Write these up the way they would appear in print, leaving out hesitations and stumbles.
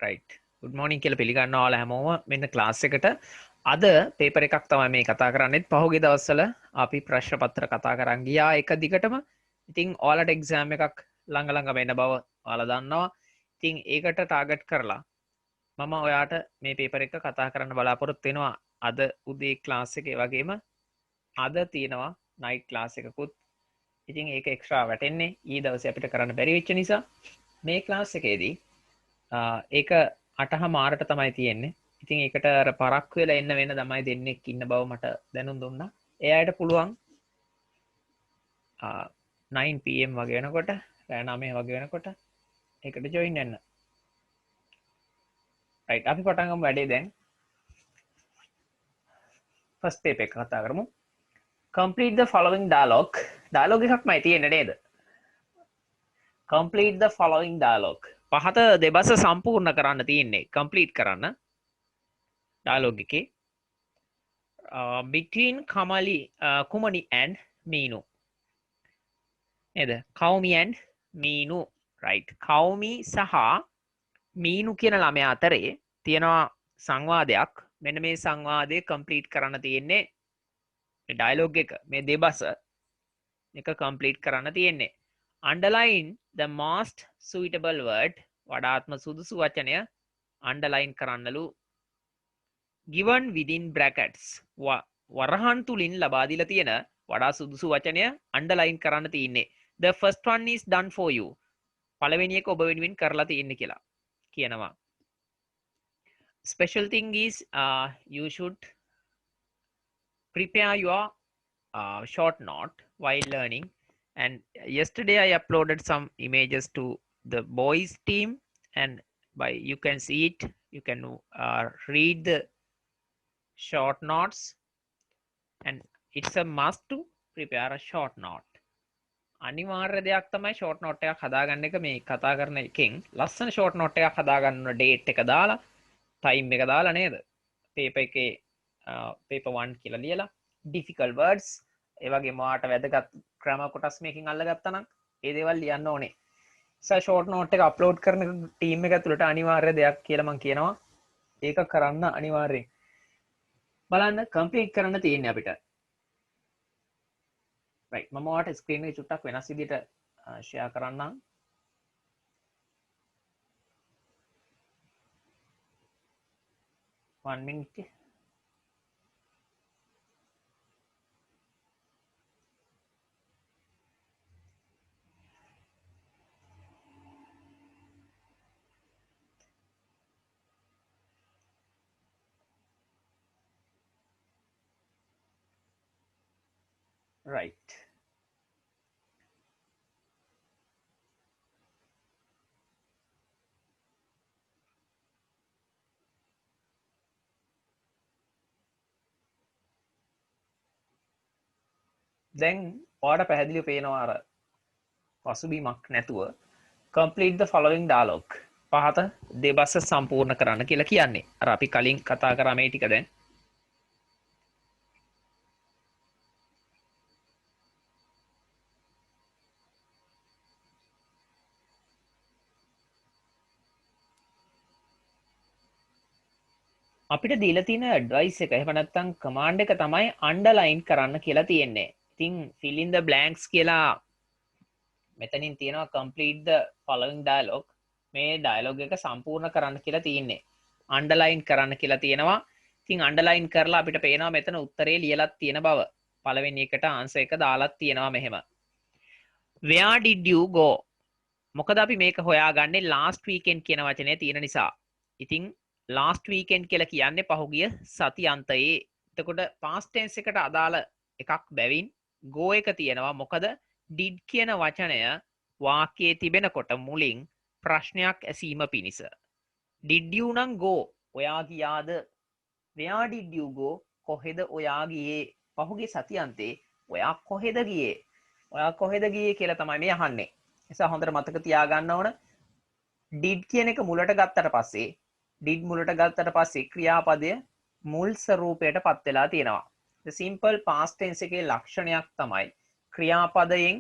right good morning කියලා පිළිගන්නවා ඔයාලා හැමෝම මෙන්න ක්ලාස් එකට අද පේපර් එකක් තමයි මේ කතා කරන්නේත් පහුගිය දවස්වල අපි ප්‍රශ්න පත්‍ර කතා කරන් ගියා එක දිගටම ඉතින් ඔයාලට එක්සෑම් එකක් ළඟ වෙන බව ඔයාලා දන්නවා ඉතින් ඒකට ටාගට් කරලා මම ඔයාට මේ පේපර් එක කතා කරන්න බලාපොරොත්තු වෙනවා අද උදේ ක්ලාස් එකේ වගේම අද තියෙනවා නයිට් ක්ලාස් එකකුත් ඉතින් ඒක එක්ස්ට්‍රා වැටෙන්නේ ඊ දවසේ අපිට කරන්න බැරි වෙච්ච නිසා මේ ක්ලාස් එකේදී ඒක 8:00 තමයි තියෙන්නේ. ඉතින් ඒකට අර පරක්කු වෙලා එන්න වෙන ළමයි දෙන්නෙක් ඉන්න බව මට දැනුම් දුන්නා. එයාට පුළුවන් 9 pm වගේ වෙනකොට රෑ 9 වගේ වෙනකොට ඒකට ජොයින් වෙන්න. right අපි පටන් ගමු වැඩේ දැන්. first paper එක කතා කරමු. complete the following dialogue. dialogue එකක්මයි තියෙන්නේ නේද? complete the following dialogue. පහත දෙබස සම්පූර්ණ කරන්න තියෙන්නේ complete කරන්න dialogue එකේ between Kumani and Meenu නේද Kaumi and Meenu right Kaumi සහ Meenu කියන ළමයා අතරේ තියෙනවා සංවාදයක් මෙන්න මේ සංවාදය complete කරන්න තියෙන්නේ මේ dialogue එක මේ දෙබස එක complete කරන්න තියෙන්නේ underline the most suitable word වඩාත්ම සුදුසු වචනය underline කරන්නලු given within brackets වරහන් තුලින් ලබා දීලා තියෙන වඩා සුදුසු වචනය underline කරන්න තියෙන්නේ the first one is done for you පළවෙනි එක ඔබ වෙනුවෙන් කරලා තියෙන්නේ කියලා කියනවා special thing is you should prepare your short note while learning and yesterday I uploaded some images to the boys team and by you can see it you can read the short notes and it's a must to prepare a short note අනිවාර්ය දෙයක් තමයි short note එකක් හදාගන්න එක මේ කතා කරන එකෙන් ලස්සන short note එකක් හදාගන්න ඕන date එක දාලා time එක දාලා නේද paper එකේ paper 1 කියලා ලියලා difficult words ඒ වගේම ඔයාට වැදගත් grammar කොටස් මේකෙන් අල්ලගත්තා නම් ඒ දේවල් ලියන්න ඕනේ short note එක අප්ලෝඩ් කරන ටීම් එක ඇතුළට අනිවාර්ය දෙයක් කියලා මම කියනවා ඒක කරන්න අනිවාර්යෙන් බලන්න කම්ප්ලීට් කරන්න තියෙන්නේ අපිට right මම ඔයාලට ස්ක්‍රීන් එක චුට්ටක් වෙනස් විදිහට ෂෙයා කරන්නම් one minute right දැන් ඔයාලට පැහැදිලිව පේනවා අර පසුබිමක් නැතුව complete the following dialogue පහත දෙබස සම්පූර්ණ කරන්න කියලා කියන්නේ අර අපි කලින් කතා කරා මේ ටික දැන් අපිට දීලා තියෙන ඇඩ්වයිස් එක එහෙම නැත්නම් කමාන්ඩ් එක තමයි අන්ඩර්ලයින් කරන්න කියලා තියෙන්නේ. ඉතින් fill in the blanks කියලා මෙතනින් තියෙනවා complete the following dialogue. මේ dialogue එක සම්පූර්ණ කරන්න කියලා තියෙන්නේ. අන්ඩර්ලයින් කරන්න කියලා තියෙනවා. ඉතින් අන්ඩර්ලයින් කරලා අපිට පේනවා මෙතන උත්තරේ ලියලත් තියෙන බව. පළවෙනි එකට ආන්සර් එක දාලත් තියෙනවා මෙහෙම. Where did you go? මොකද අපි මේක හොයාගන්නේ last weekend කියන වචනේ තියෙන නිසා. ඉතින් last weekend කියලා කියන්නේ පහුගිය සතියන්තයේ. එතකොට past tense එකට අදාළ එකක් බැවින් go එක තියෙනවා. මොකද did කියන වචනය වාක්‍යයේ තිබෙනකොට මුලින් ප්‍රශ්නයක් ඇසීම පිණිස. did you නම් go ඔයා ගියාද? where did you go කොහෙද ඔයා ගියේ? පහුගිය සතියන්තේ ඔයා කොහෙද ගියේ? ඔයා කොහෙද ගියේ කියලා තමයි මේ අහන්නේ. නිසා හොඳට මතක තියාගන්න ඕන did කියන එක මුලට ගත්තට පස්සේ did මුලට ගත්තට පස්සේ ක්‍රියාපදය මුල් ස්වරූපයට පත් වෙලා තියෙනවා. the simple past tense එකේ ලක්ෂණයක් තමයි ක්‍රියාපදයෙන්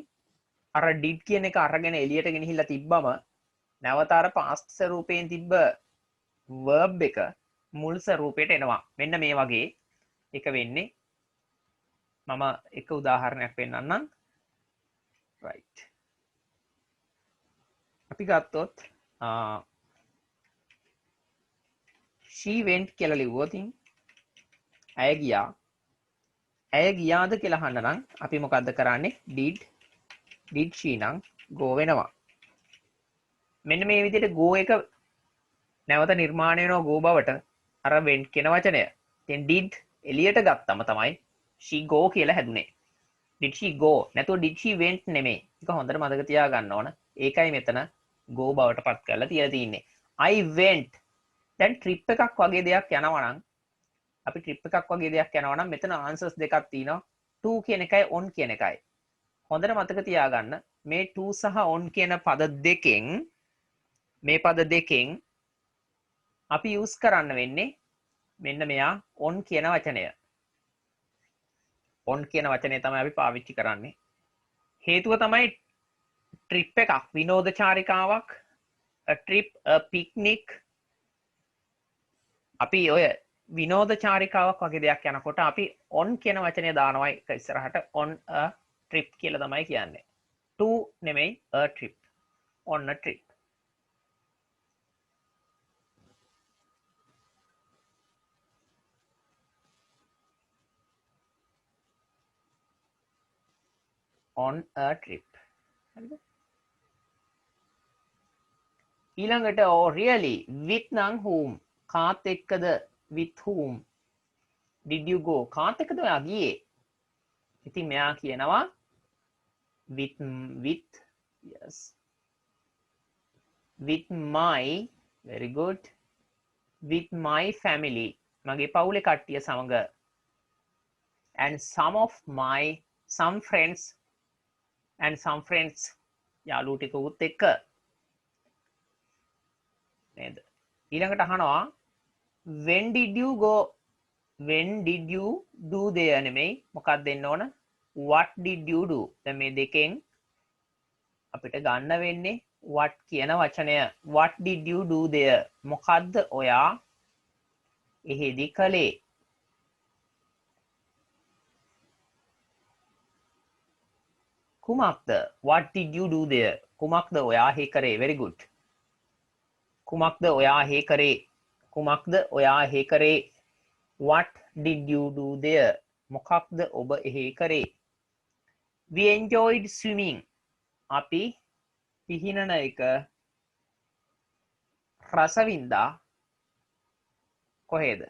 අර did කියන එක අරගෙන එළියට ගෙනහිල්ලා තිබ්බම නැවත අර past ස්වරූපයෙන් තිබ්බ verb එක මුල් ස්වරූපයට එනවා. මෙන්න මේ වගේ එක වෙන්නේ. මම එක උදාහරණයක් පෙන්නන්නම්. right. අපි ගත්තොත් she went කියලා ලිව්වොත් ඇය ගියා. ඇය ගියාද කියලා අහන්න නම් අපි මොකද්ද කරන්නේ? did she නම් go වෙනවා. මෙන්න මේ විදිහට go එක නැවත නිර්මාණය වෙනවා go බවට අර went කියන වචනය. දැන් did එළියට ගත්තම තමයි she go කියලා හැදුනේ. did she go නැතුව did she went නෙමෙයි. ඒක හොඳට මතක තියාගන්න ඕන. ඒකයි මෙතන go බවට පත් කරලා තියලා තියෙන්නේ. I went දැන් trip එකක් වගේ දෙයක් යනවා නම් අපි trip එකක් වගේ දෙයක් යනවා නම් මෙතන answers දෙකක් තියෙනවා. to කියන එකයි on කියන එකයි. හොඳට මතක තියාගන්න මේ to සහ on කියන පද දෙකෙන් මේ පද දෙකෙන් අපි use කරන්න වෙන්නේ මෙන්න මෙයා on කියන වචනය. on කියන වචනය තමයි අපි පාවිච්චි කරන්නේ. හේතුව තමයි trip එකක් විනෝද චාරිකාවක් a trip a picnic අපි ඔය විනෝද චාරිකාවක් වගේ දෙයක් යනකොට අපි on කියන වචනය දානවා එක ඉස්සරහට on a trip කියලා තමයි කියන්නේ. to නෙමෙයි a trip. on a trip. on a trip. ඊළඟට oh really with නම් whom කාත් එක්කද with whom did you go කාත් එක්කද ඔයා ගියේ. ඉතින් මෙයා කියනවා with yes with my very good with my family මගේ පවුලේ කට්ටිය සමග and some friends යාළුවෝ ටිකකුත් එක්ක නේද. ඊළඟට අහනවා when did you do there නෙමෙයි මොකක්ද දෙන්න ඕන what did you do. දැන් මේ දෙකෙන් අපිට ගන්න වෙන්නේ what කියන වචනය. what did you do there මොකක්ද ඔයා එහෙදි කළේ. කුමක්ද what did you do there කුමක්ද ඔයා හේ කරේ. very good. කුමක්ද ඔයා හේ කරේ. කුමක්ද ඔයා හේ කරේ. what did you do there මොකක්ද ඔබ එහෙ කරේ. we enjoyed swimming අපි පිහිනන එක රසවින්දා. කොහෙද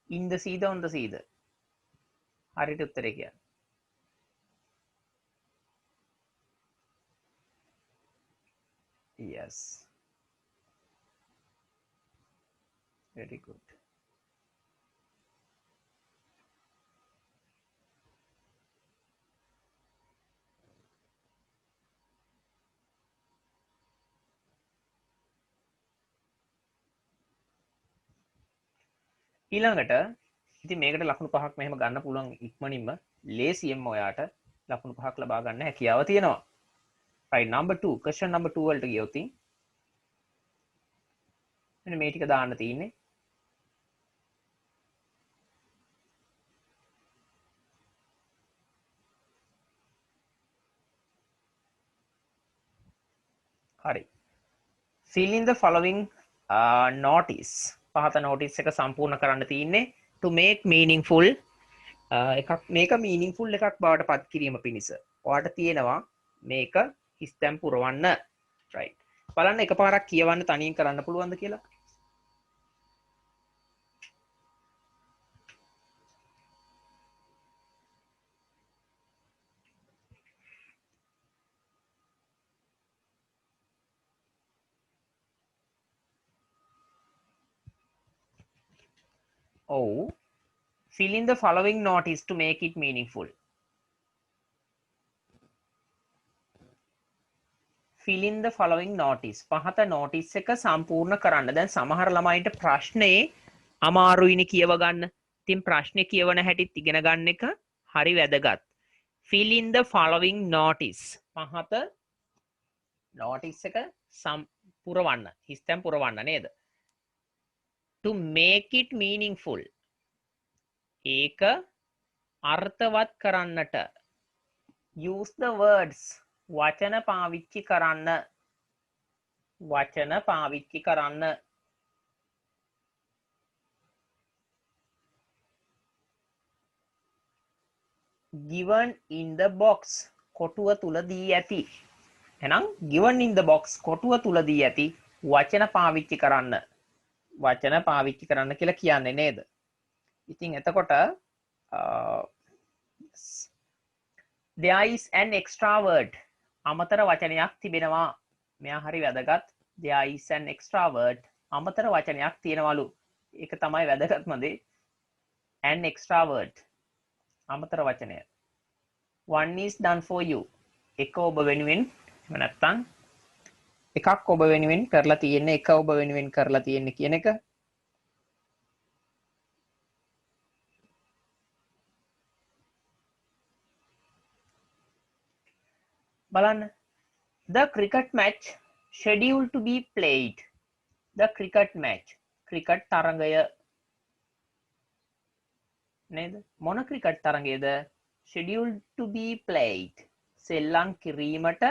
in the sea on the sea හරියට උත්තරේ කියන්න. yes very good. ඊළඟට ඉතින් මේකට ලකුණු 5ක් මෙහෙම ගන්න පුළුවන් ඉක්මනින්ම ලේසියෙන්ම ඔයාට ලකුණු 5ක් ලබා ගන්න හැකියාව තියෙනවා. right number 2 question number 2 වලට ගියොත් මෙන්න මේ ටික දාන්න තියෙන්නේ. හරි. fill in the following notice පහත notice එක සම්පූර්ණ කරන්න තියෙන්නේ to make meaningful එකක් මේක meaningful එකක් බවට පත් කිරීම පිණිස ඔයාලට තියෙනවා මේක හිස්තැන් පුරවන්න. right බලන්න එකපාරක් කියවන්න තනියෙන් කරන්න පුළුවන්ද කියලා. oh fill in the following notice to make it meaningful. fill in the following notice පහත notice එක සම්පූර්ණ කරන්න. දැන් සමහර ළමයින්ට ප්‍රශ්නේ අමාරුයිනේ කියව ගන්න. ඉතින් ප්‍රශ්නේ කියවන හැටිත් ඉගෙන ගන්න එක හරි වැදගත්. fill in the following notice පහත notice එක පුරවන්න හිස්තැන් පුරවන්න නේද to make it meaningful ඒක අර්ථවත් කරන්නට use the words වචන පාවිච්චි කරන්න given in the box කොටුව තුල දී ඇති එහෙනම් given in the box කොටුව තුල දී ඇති වචන පාවිච්චි කරන්න කියලා කියන්නේ නේද ඉතින් එතකොට there is an extra word අමතර වචනයක් තිබෙනවා මෙයා හරි වැදගත් there is an extra word අමතර වචනයක් තියෙනවලු ඒක තමයි වැදගත්ම දේ an extra word අමතර වචනය one is done for you එක ඔබ වෙනුවෙන් එහෙම නැත්නම් එකක් ඔබ වෙනුවෙන් කරලා තියෙන්නේ එක ඔබ වෙනුවෙන් කරලා තියෙන්නේ කියන එක බලන්න the cricket match scheduled to be played the cricket match cricket තරඟය නේද මොන cricket තරඟයද scheduled to be played සෙල්ලම් කිරීමට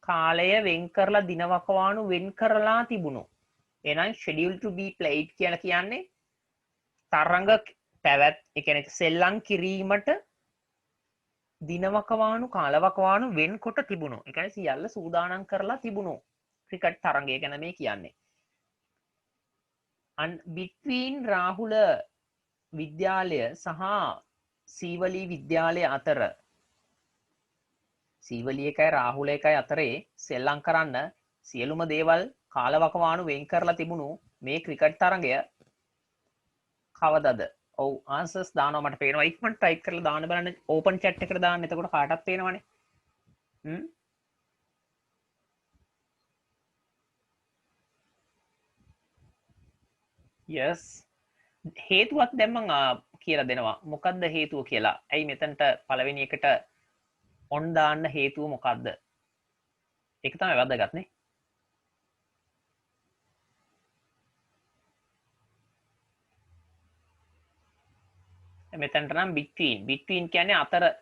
කාලය වෙන් කරලා දිනවකවානු වෙන් කරලා තිබුණු එහෙනම් scheduled to be played කියලා කියන්නේ තරඟ පැවැත් ඒ කියන්නේ සෙල්ලම් කිරීමට දිනවකවානු කාලවකවානු වෙන්කොට තිබුණු ඒ කියන්නේ සියල්ල සූදානම් කරලා තිබුණු ක්‍රිකට් තරඟය ගැන මේ කියන්නේ between රාහුල විද්‍යාලය සහ සීවලී විද්‍යාලය අතර සීවලී එකයි රාහුල එකයි අතරේ සෙල්ලම් කරන්න සියලුම දේවල් කාලවකවානු වෙන් කරලා තිබුණු මේ ක්‍රිකට් තරඟය කවදද ඔව් ආන්සර්ස් දානවා මට පේනවා ඉක්මනට ටයිප් කරලා දාන්න බලන්න ඕපන් chat එකට දාන්න එතකොට කාටවත් පේනවනේ yes හේතුවක් දැන් මම කියලා දෙනවා මොකද්ද හේතුව කියලා ඇයි මෙතනට පළවෙනි එකට on දාන්න හේතුව මොකද්ද ඒක තමයි වැදගත් නේ මෙතනට නම් between කියන්නේ අතර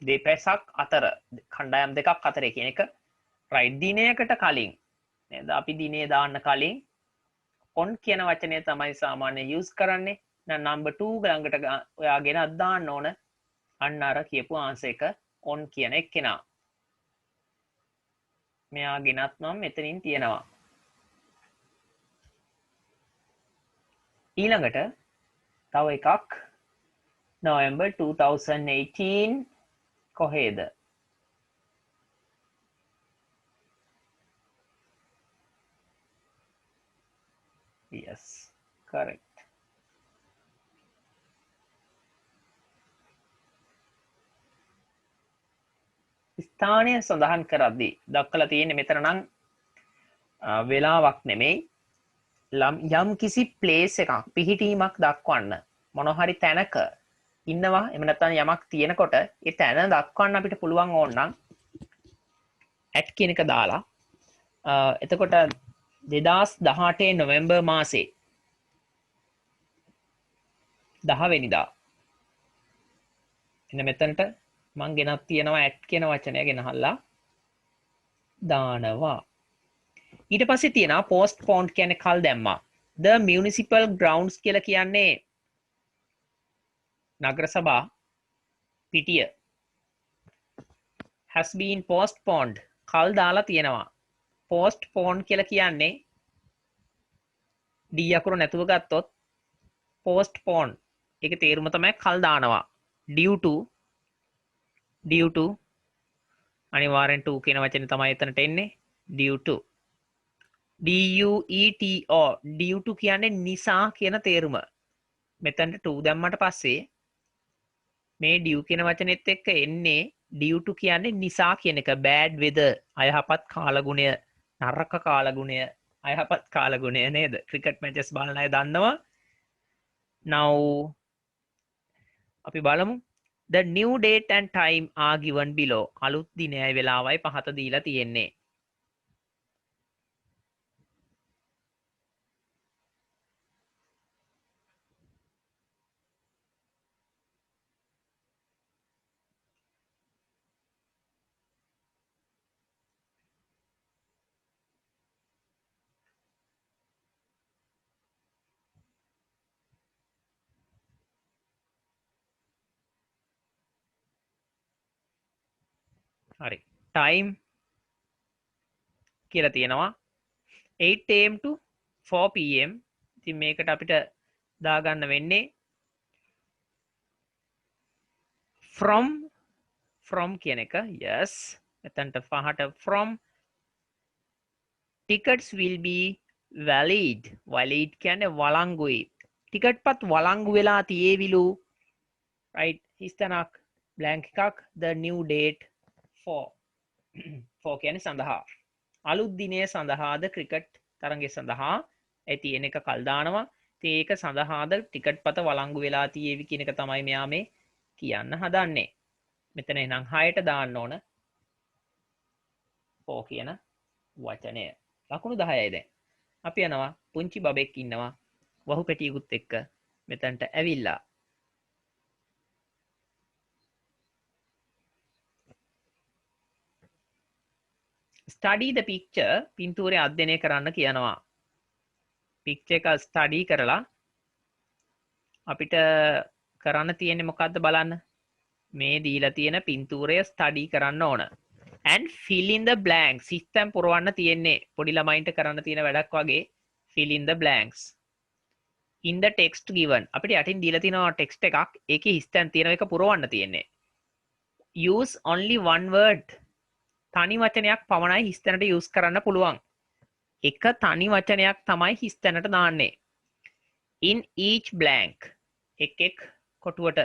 දෙපැසක් අතර කණ්ඩායම් දෙකක් අතරේ කියන එක right දිනයකට කලින් නේද අපි දිනේ දාන්න කලින් on කියන වචනය තමයි සාමාන්‍ය use කරන්නේ නම් number 2 ළඟට ඔයා ගෙනත් දාන්න ඕන අන්න අර කියපු answer එක on කියන එක්කෙනා මෙයා ගෙනත් නම් මෙතනින් තියෙනවා ඊළඟට තව එකක් November 2018 කොහෙද yes correct ස්ථානය සඳහන් කරද්දී දක්වලා තියෙන්නේ මෙතන නම් වෙලාවක් නෙමෙයි යම් කිසි ප්ලේස් එකක් පිහිටීමක් දක්වන්න මොන හරි තැනක ඉන්නවා එහෙම නැත්නම් යමක් තියෙනකොට ඒ තැන දක්වන්න අපිට පුළුවන් ඕන නම් at කියන එක දාලා එතකොට 2018 නොවැම්බර් මාසේ 10 වෙනිදා එන්න මෙතනට මං ගෙනත් තියෙනවා at කියන වචනය ගෙනහල්ලා දානවා ඊට පස්සේ තියෙනවා postponed කියන්නේ කල් දැම්මා the municipal grounds කියලා කියන්නේ නගර සභා පිටිය has been postponed කල් දාලා තියෙනවා postponed කියලා කියන්නේ d අකුර නැතුව ගත්තොත් postpone ඒකේ තේරුම තමයි කල් දානවා due to අනිවාර්යෙන් to කියන වචනේ තමයි එතනට එන්නේ due to due to කියන්නේ නිසා කියන තේරුම මෙතනට to දැම්මට පස්සේ මේ due කියන වචනේත් එක්ක එන්නේ due to කියන්නේ නිසා කියන එක bad weather අයහපත් කාලගුණය නරක කාලගුණය අයහපත් කාලගුණය නේද ක්‍රිකට් මැචස් බලන අය දන්නවා now අපි බලමු the new date and time are given below අලුත් දිනයයි වෙලාවයි පහත දීලා තියෙන්නේ හරි time කියලා තියෙනවා 8 am to 4 pm. ඉතින් මේකට අපිට දාගන්න වෙන්නේ from කියන එක. yes එතනට පහට from tickets will be valid කියන්නේ වළංගුයි. ටිකට් පත් වළංගු වෙලා තියේවිලු. right හිස්තනක් blank එකක් the new date for කියන්නේ සඳහා අලුත් දිනය සඳහාද ක්‍රිකට් තරගය සඳහා තියෙන එක කල් දානවා. ඉතින් ඒක සඳහාද ටිකට් පත වළංගු වෙලා තියේවි කියන එක තමයි මෙයා මේ කියන්න හදන්නේ. මෙතන එහෙනම් 6ට දාන්න ඕන for කියන වචනය. ලකුණු 10යි දැන්. අපි යනවා පුංචි බබෙක් ඉන්නවා වහු පැටියෙකුත් එක්ක මෙතනට ඇවිල්ලා. study the picture පින්තූරය අධ්‍යයනය කරන්න කියනවා. picture එක study කරලා අපිට කරන්න තියෙන්නේ මොකද්ද බලන්න. මේ දීලා තියෙන පින්තූරය study කරන්න ඕන. and fill in the blanks. System පුරවන්න තියෙන්නේ පොඩි ළමයින්ට කරන්න තියෙන වැඩක් වගේ fill in the blanks. in the text given. අපිට යටින් දීලා තියෙනවා text එකක්. ඒකේ හිස්තැන් තියෙන එක පුරවන්න තියෙන්නේ. use only one word. තනි වචනයක් පමණයි හිස්තැනට use කරන්න පුළුවන්. එක තනි වචනයක් තමයි හිස්තැනට දාන්නේ. in each blank. එක් කොටුවට.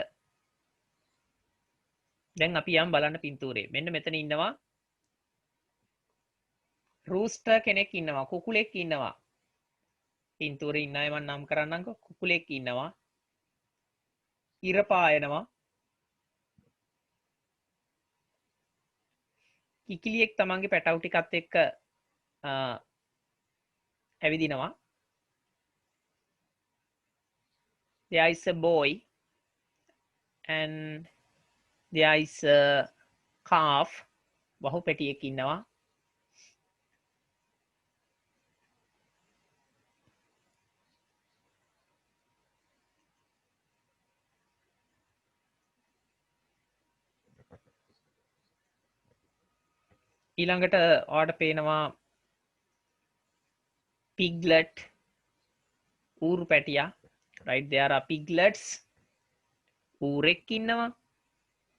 දැන් අපි යම් බලන්න පින්තූරේ. මෙන්න මෙතන ඉන්නවා රූස්ටර් කෙනෙක් ඉන්නවා. කුකුලෙක් ඉන්නවා. පින්තූරේ ඉන්න අය මම නම් කරන්නම්කෝ. කුකුලෙක් ඉන්නවා. ඉර පායනවා. කිකිලියෙක් තමන්ගේ පැටවු ටිකත් එක්ක ඇවිදිනවා. there is a boy and there is a calf. වහු පැටියෙක් ඉන්නවා. ඊළඟට ඔයාලට පේනවා piglet ඌරු පැටියා. right there are piglets. ඌරෙක් ඉන්නවා.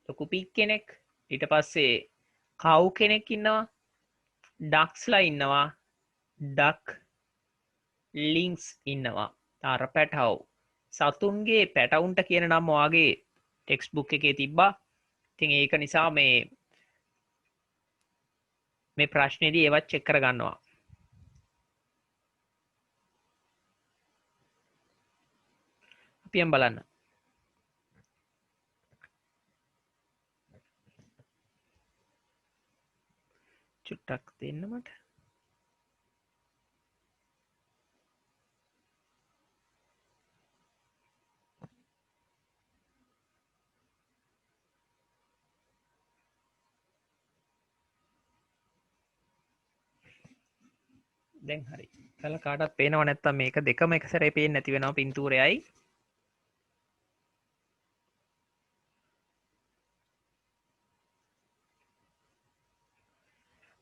ලොකු pig කෙනෙක්. ඊට පස්සේ cow කෙනෙක් ඉන්නවා. ducksලා ඉන්නවා. duck lynx ඉන්නවා. තර පැටව්. සතුන්ගේ පැටවුන්ට කියන නම ඔයාගේ ටෙක්ස්ට් බුක් එකේ තිබ්බා. ඉතින් ඒක නිසා මේ ප්‍රශ්නේදී ඒවත් චෙක් කරගන්නවා. අපි යම් බලන්න. චුට්ටක් දෙන්න මට. දැන් හරි. කල කාටත් පේනව නැත්තම් මේක දෙකම එක සැරේ පේන්නේ නැති වෙනවා පින්තූරයයි.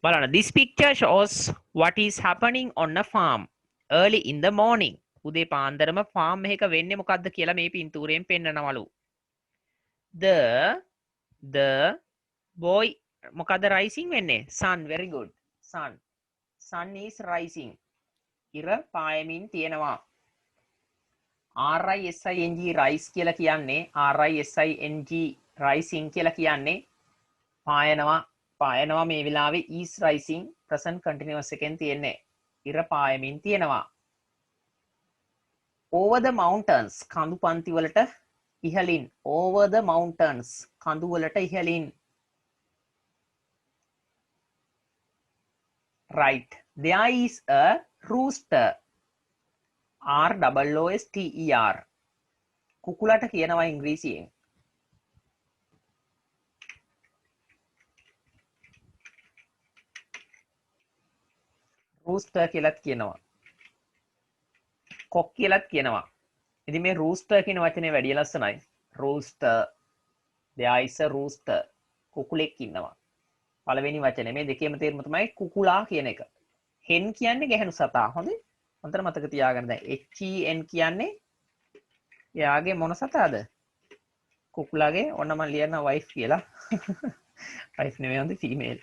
බලන්න this picture shows what is happening on a farm early in the morning. උදේ පාන්දරම farm එකක වෙන්නේ මොකද්ද කියලා මේ පින්තූරයෙන් පෙන්නනවලු. the boy මොකද්ද rising වෙන්නේ? sun. very good. sun is rising. ඉර පායමින් තියෙනවා. rising rise කියලා කියන්නේ rising rising කියලා කියන්නේ පායනවා මේ වෙලාවේ is rising present continuous එකෙන් තියෙන්නේ. ඉර පායමින් තියෙනවා. over the mountains කඳු පන්ති වලට ඉහළින්. over the mountains කඳු වලට ඉහළින්. right there is a rooster. rooster. කුකුලට කියනවා ඉංග්‍රීසියෙන්. rooster කියලාත් කියනවා. කොක් කියලාත් කියනවා. ඉතින් මේ rooster කියන වචනේ වැඩි ලස්සනයි. rooster. there is a rooster. කුකුලෙක් ඉන්නවා. පළවෙනි වචනේ මේ දෙකේම තේරුම තමයි කුකුලා කියන එක. hen කියන්නේ ගැහණු සතා. හොඳේ. හොඳට මතක තියාගන්න. දැන් hen කියන්නේ එයාගේ මොන සතාද? කුකුලාගේ. ඔන්න මම ලියන්න wife කියලා. wife නෙමෙයි හොඳේ female.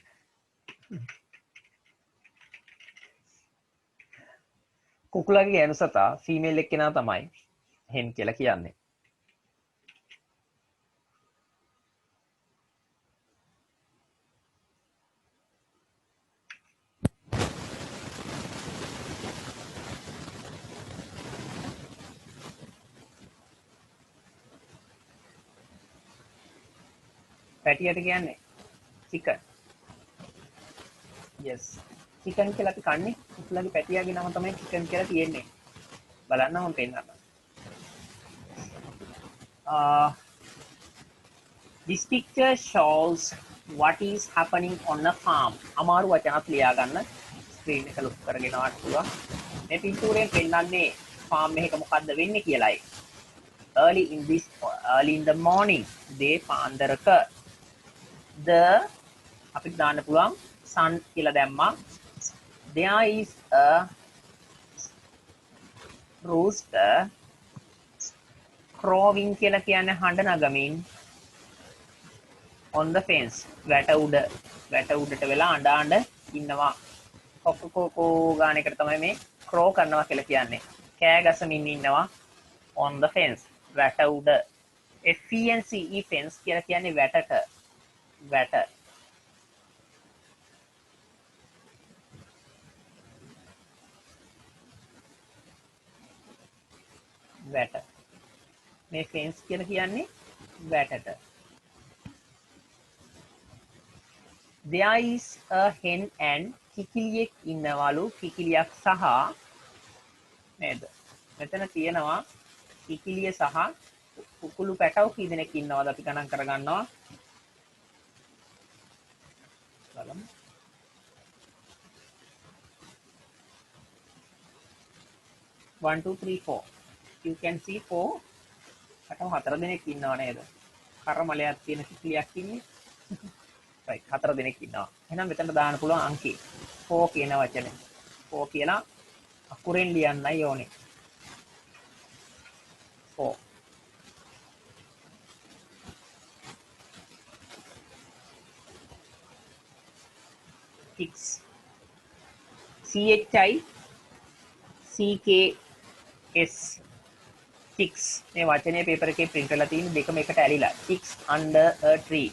කුකුලාගේ ගැහණු සතා female එක්කෙනා තමයි hen කියලා කියන්නේ. පැටියට කියන්නේ chicken. yes. chicken කියලා අපි කන්නේ කුකුලාගේ පැටියාගේ නම තමයි chicken කියලා තියෙන්නේ. බලන්න මම පෙන්නන්න. This picture shows what is happening on a farm. අමාරු වචනත් ලියා ගන්න. ස්ක්‍රීන් එක ලොක් කරගෙන වට පුළුවන්. මේ පින්තූරයෙන් පෙන්නන්නේ farm එකක මොකද්ද වෙන්නේ කියලායි. Early in the morning. දේ පාන්දරක the අපිට දාන්න පුළුවන් sun කියලා දැම්මා. There is a rooster crowing කියලා කියන්නේ හඬ නගමින් on the fence. වැට උඩට වෙලා අඬ ඉන්නවා. කොකෝ ගාන එකට තමයි මේ crow කරනවා කියලා කියන්නේ. කෑ ගසමින් ඉන්නවා on the fence. වැට උඩ. fence fence කියලා කියන්නේ වැටට. වැට. වැට. මේ fence කියලා කියන්නේ වැටට. There is a hen and කිකිලියෙක් ඉන්නවලු. කිකිලියක් සහ නේද? මෙතන තියෙනවා කිකිලිය සහ කුකුළු පැටව කී දෙනෙක් ඉන්නවද අපි ගණන් කරගන්නවා. බලමු. One, two, three, four. You can see 4. පැටව 4 දෙනෙක් ඉන්නව නේද? කරමලයක් තියෙන කිකිලියක් ඉන්නේ. right 4 දෙනෙක් ඉන්නවා. එහෙනම් මෙතන දාන්න පුළුවන් අංකේ 4 කියන වචනේ. 4 කියලා අකුරෙන් ලියන්නයි ඕනේ. 4. Six. CHICKS. Six. මේ වචනේ පේපර් එකේ print වෙලා තියෙන දෙකම එකට ඇලිලා. Six under a tree.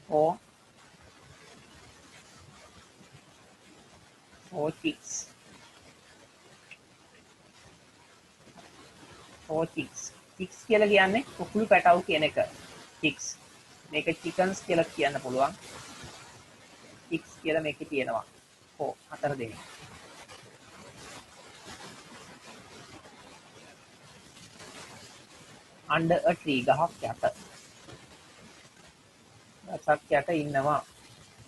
4 chicks. 4 chicks. Chicks කියලා කියන්නේ කුකුළු පැටවු කියන එක. Chicks. මේක chickens කියලා කියන්න පුළුවන්. Chicks කියලා මේකේ තියෙනවා. 4 දෙනෙක්. under a tree ගහක් යට. ගහක් යට ඉන්නවා.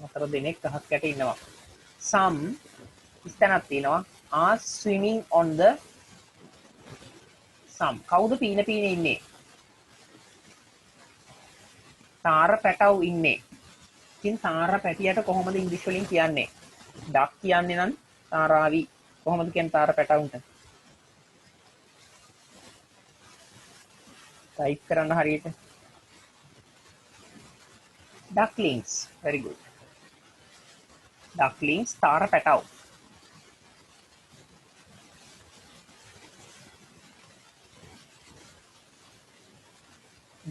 4 දෙනෙක් ගහක් යට ඉන්නවා. some ඉස්තනක් තියෙනවා are swimming on the some. කවුද පීන ඉන්නේ? තාර පැටව් ඉන්නේ. ඉතින් තාර පැටියට කොහොමද ඉංග්‍රීසි වලින් කියන්නේ? ඩක් කියන්නේ නම් තාරාවි. කොහොමද කියන්නේ තාර පැටවුන්ට? ටයිප් කරන්න හරියට. ducklings. very good. ducklings තාර පැටව්.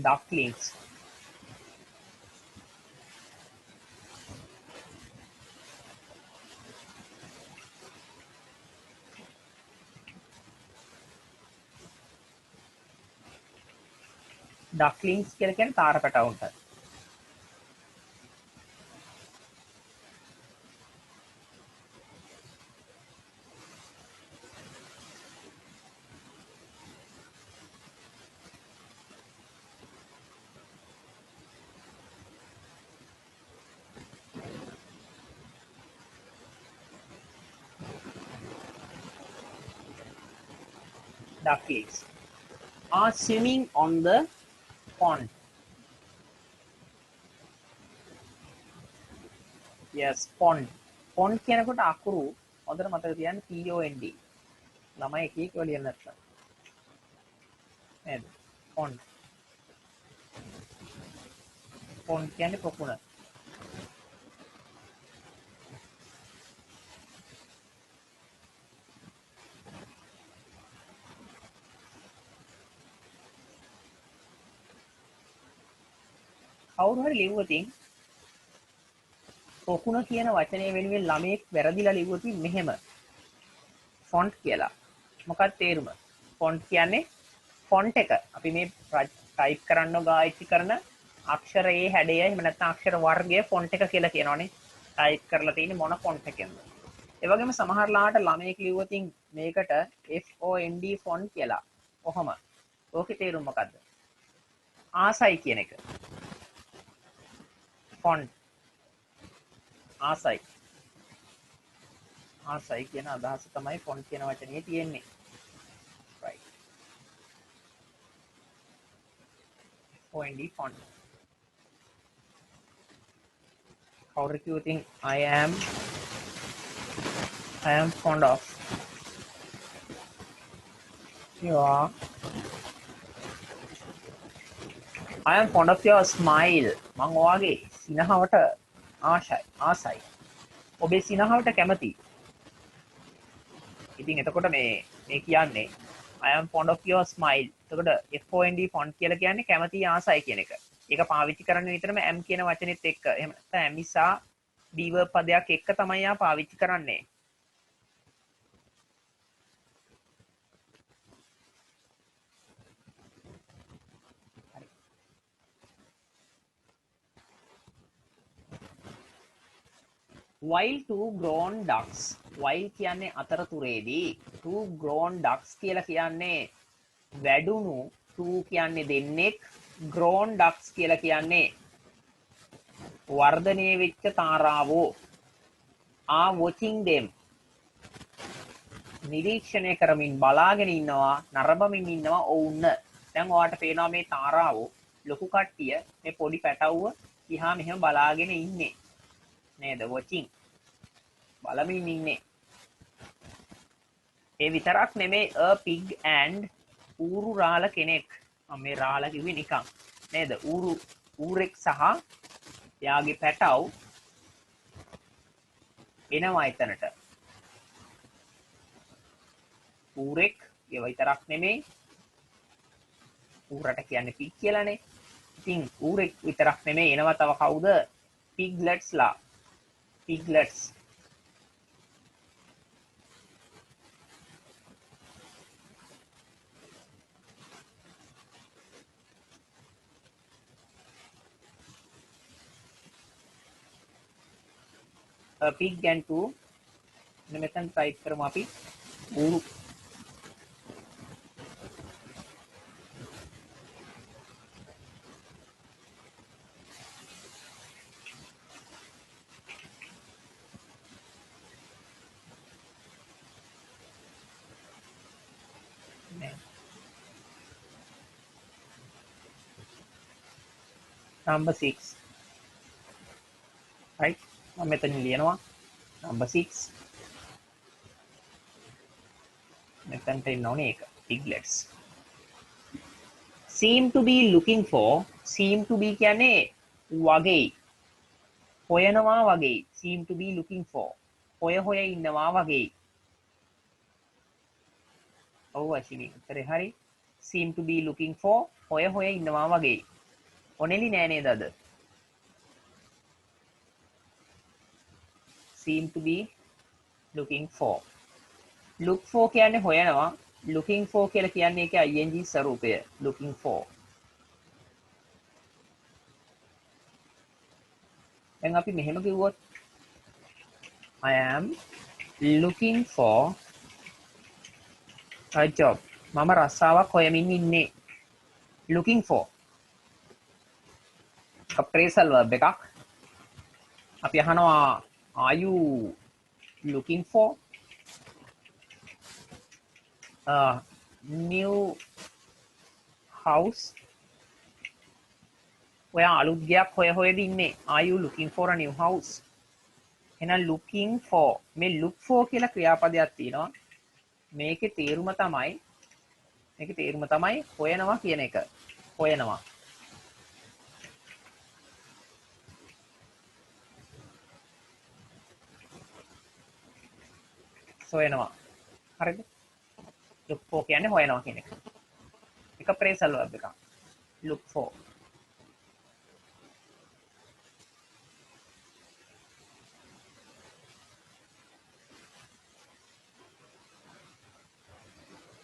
ducklings. ducklings කියලා කියන්නේ තාර පැටවුන්ට. ducklings are swimming on the pond. yes font කියනකොට අකුරු හොඳට මතක තියාගන්න pond ළමයි එක එක වලින් නැත්නම් නේද font කියන්නේ පොකුණ කවුරු හරි ලිව්වොතින් පොකුණ කියන වචනේ වෙනුවෙන් ළමයෙක් වැරදිලා ලිව්වොතින් මෙහෙම ෆොන්ට් කියලා. මොකක්ද තේරුම? ෆොන්ට් කියන්නේ ෆොන්ට් එක. අපි මේ ටයිප් කරන්න ගායිති කරන අක්ෂරයේ හැඩය එහෙම නැත්නම් අක්ෂර වර්ගය ෆොන්ට් එක කියලා කියනවනේ. ටයිප් කරලා තියෙන්නේ මොන ෆොන්ට් එකෙන්ද? ඒ වගේම සමහර ලාට ළමයෙක් ලිව්වොතින් මේකට FONT ෆොන්ට් කියලා. කොහොම? ඕකේ තේරුම මොකද්ද? ආසයි කියන එක. ෆොන්ට් ආසයි ආසයි කියන අදහස තමයි ෆොන්ට් කියන වචනේ තියෙන්නේ. right FONT font how recruiting I am fond of your I am fond of your smile මං ඔයාගේ සිනහවට ආසයි ඔබේ සිනහවට කැමති ඉතින් එතකොට මේ කියන්නේ I am fond of your smile එතකොට FONT font කියලා කියන්නේ කැමති ආසයි කියන එක ඒක පාවිච්චි කරන්නේ විතරම am කියන වචනේත් එක්ක එහෙම නැත්නම් am නිසා be verb පදයක් එක්ක තමයි යා පාවිච්චි කරන්නේ while two grown ducks while කියන්නේ අතරතුරේදී two grown ducks කියලා කියන්නේ වැඩුණු two කියන්නේ දෙන්නෙක් grown ducks කියලා කියන්නේ වර්ධනය වෙච්ච තාරාවෝ are watching them නිරීක්ෂණය කරමින් බලාගෙන ඉන්නවා නරඹමින් ඉන්නවා ඔවුන් දැන් ඔයාලට පේනවා මේ තාරාවෝ ලොකු කට්ටිය මේ පොඩි පැටවුව දිහා මෙහෙම බලාගෙන ඉන්නේ නේද watching බලමින් ඉන්නේ ඒ විතරක් නෙමෙයි a pig and ඌරු රාළ කෙනෙක් මම මේ රාළ කිව්වේ නිකන් නේද ඌරෙක් සහ එයාගේ පැටව් එනවා එතනට ඌරෙක් ඒ විතරක් නෙමෙයි ඌරට කියන්නේ pig කියලානේ ඉතින් ඌරෙක් විතරක් නෙමෙයි එනවා තව කවුද pigletsලා piglets a pig and two මෙතන ටයිප් කරමු අපි ඌරු number 6 right මම මෙතන ලියනවා number 6 මෙතනට එන්න ඕනේ ඒක piglets seem to be looking for seem to be කියන්නේ වගේ හොයනවා වගේ seem to be looking for හොය ඉන්නවා වගේ ඔව් අශිනි උත්තරේ හරි seem to be looking for හොය ඉන්නවා වගේ ඔනෙලි නෑ නේද අද seem to be looking for look for කියන්නේ හොයනවා looking for කියලා කියන්නේ ඒකේ ing ස්වරූපය looking for දැන් අපි මෙහෙම කිව්වොත් I am looking for a job මම රස්සාවක් හොයමින් ඉන්නේ looking for appraisal verb එකක් අපි අහනවා are you looking for a new house ඔයා අලුත් ගයක් හොයද ඉන්නේ are you looking for a new house එහෙනම් looking for මේ look for කියලා ක්‍රියාපදයක් තියෙනවා. මේකේ තේරුම තමයි හොයනවා කියන එක. හොයනවා. සොයනවා. හරිද? look for කියන්නේ හොයනවා කියන එක. එක phrasal verb එකක්. look for.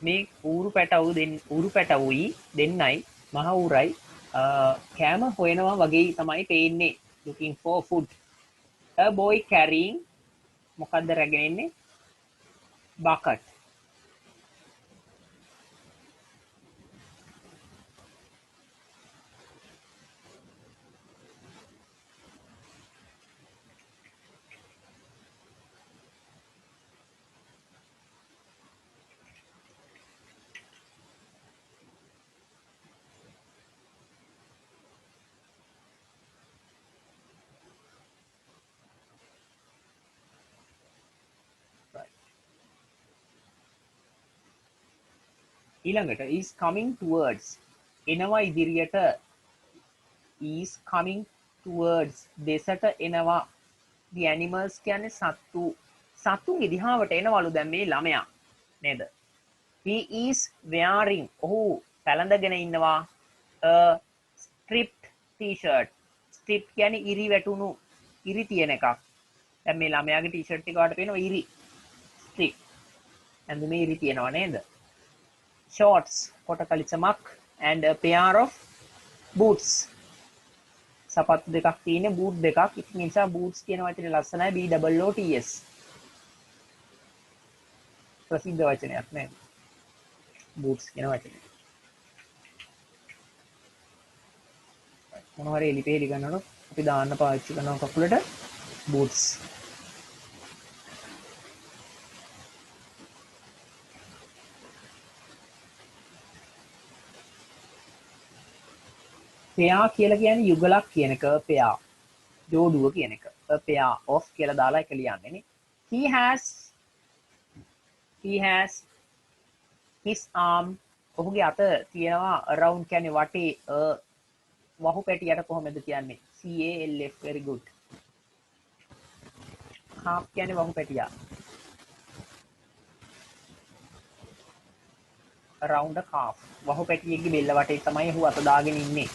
මේ ඌරු පැටවුයි දෙන්නයි මහ ඌරයි කෑම හොයනවා වගේ තමයි පේන්නේ. looking for food. A boy carrying මොකද්ද රැගෙන ඉන්නේ? bucket. ඊළඟට is coming towards එනවා ඉදිරියට is coming towards දෙසට එනවා the animals කියන්නේ සත්තුන්ගේ දිහාවට එනවලු දැන් මේ ළමයා නේද he is wearing ඔහු පැළඳගෙන ඉන්නවා a stripped t-shirt strip කියන්නේ ඉරි වැටුණු ඉරි තියෙන එකක් දැන් මේ ළමයාගේ t-shirt එක වලට පේනවා ඉරි strip ඇඳුමේ ඉරි තියෙනවා නේද shorts කොට කලිසමක් and a pair of boots සපත්තු දෙකක් තියෙන බූට් දෙකක් ඉතින් ඒ නිසා බූට්ස් කියන වචනේ ලස්සනයි BOOTS ප්‍රසිද්ධ වචනයක් නේද බූට්ස් කියන වචනේ මොනවා හරි එලිපෙලි ගන්නකොට අපි දාන්න පාවිච්චි කරන කකුලට බූට්ස් pair කියලා කියන්නේ යුගලක් කියන එක pair ජෝඩුව කියන එක a pair of කියලා දාලා එක ලියන්නේ නේ he has his arm ඔහුගේ අත තියෙනවා around කියන්නේ වටේ වහු පැටියට කොහොමද කියන්නේ CALF very good half කියන්නේ වහු පැටියා around a calf වහු පැටියෙක්ගේ බෙල්ල වටේ තමයි ඔහු අත දාගෙන ඉන්නේ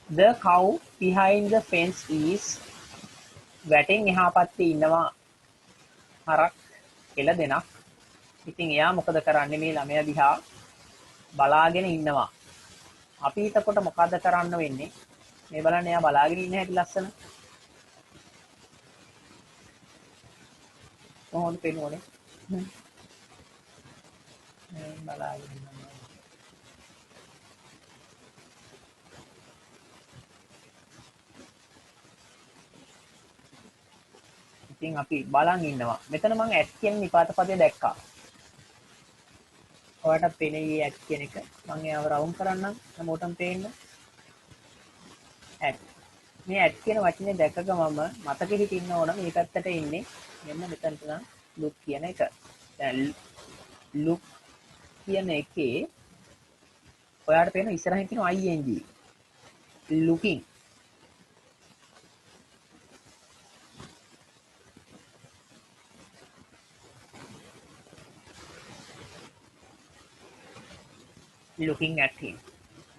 the cow behind the fence is වැටෙන් එහා පැත්තේ ඉන්නවා හරක් එළ දෙනක් ඉතින් එයා මොකද කරන්නේ මේ ළමයා දිහා බලාගෙන ඉන්නවා අපි එතකොට මොකද කරන්න වෙන්නේ මේ බලන්න එයා බලාගෙන ඉන්න හැටි ලස්සන කොහොමද පේන්නේ බලාගෙන ඉන්නවා ඉතින් අපි බලන් ඉන්නවා මෙතන මම ඇට් කියන නිපාත පදය දැක්කා ඔයාලට පේන්නේ ඇට් කියන එක මම ඒව රවුන්ඩ් කරන්නම් හැමෝටම පේන්න ඇට් මේ ඇට් කියන වචනේ දැක්ක ගමම මතකෙ හිටින්න ඕන මේ පැත්තට ඉන්නේ මෙන්න මෙතනට නම් look කියන එක දැන් look කියන එකේ ඔයාලට පේන ඉස්සරහින් තියෙන ing looking looking at him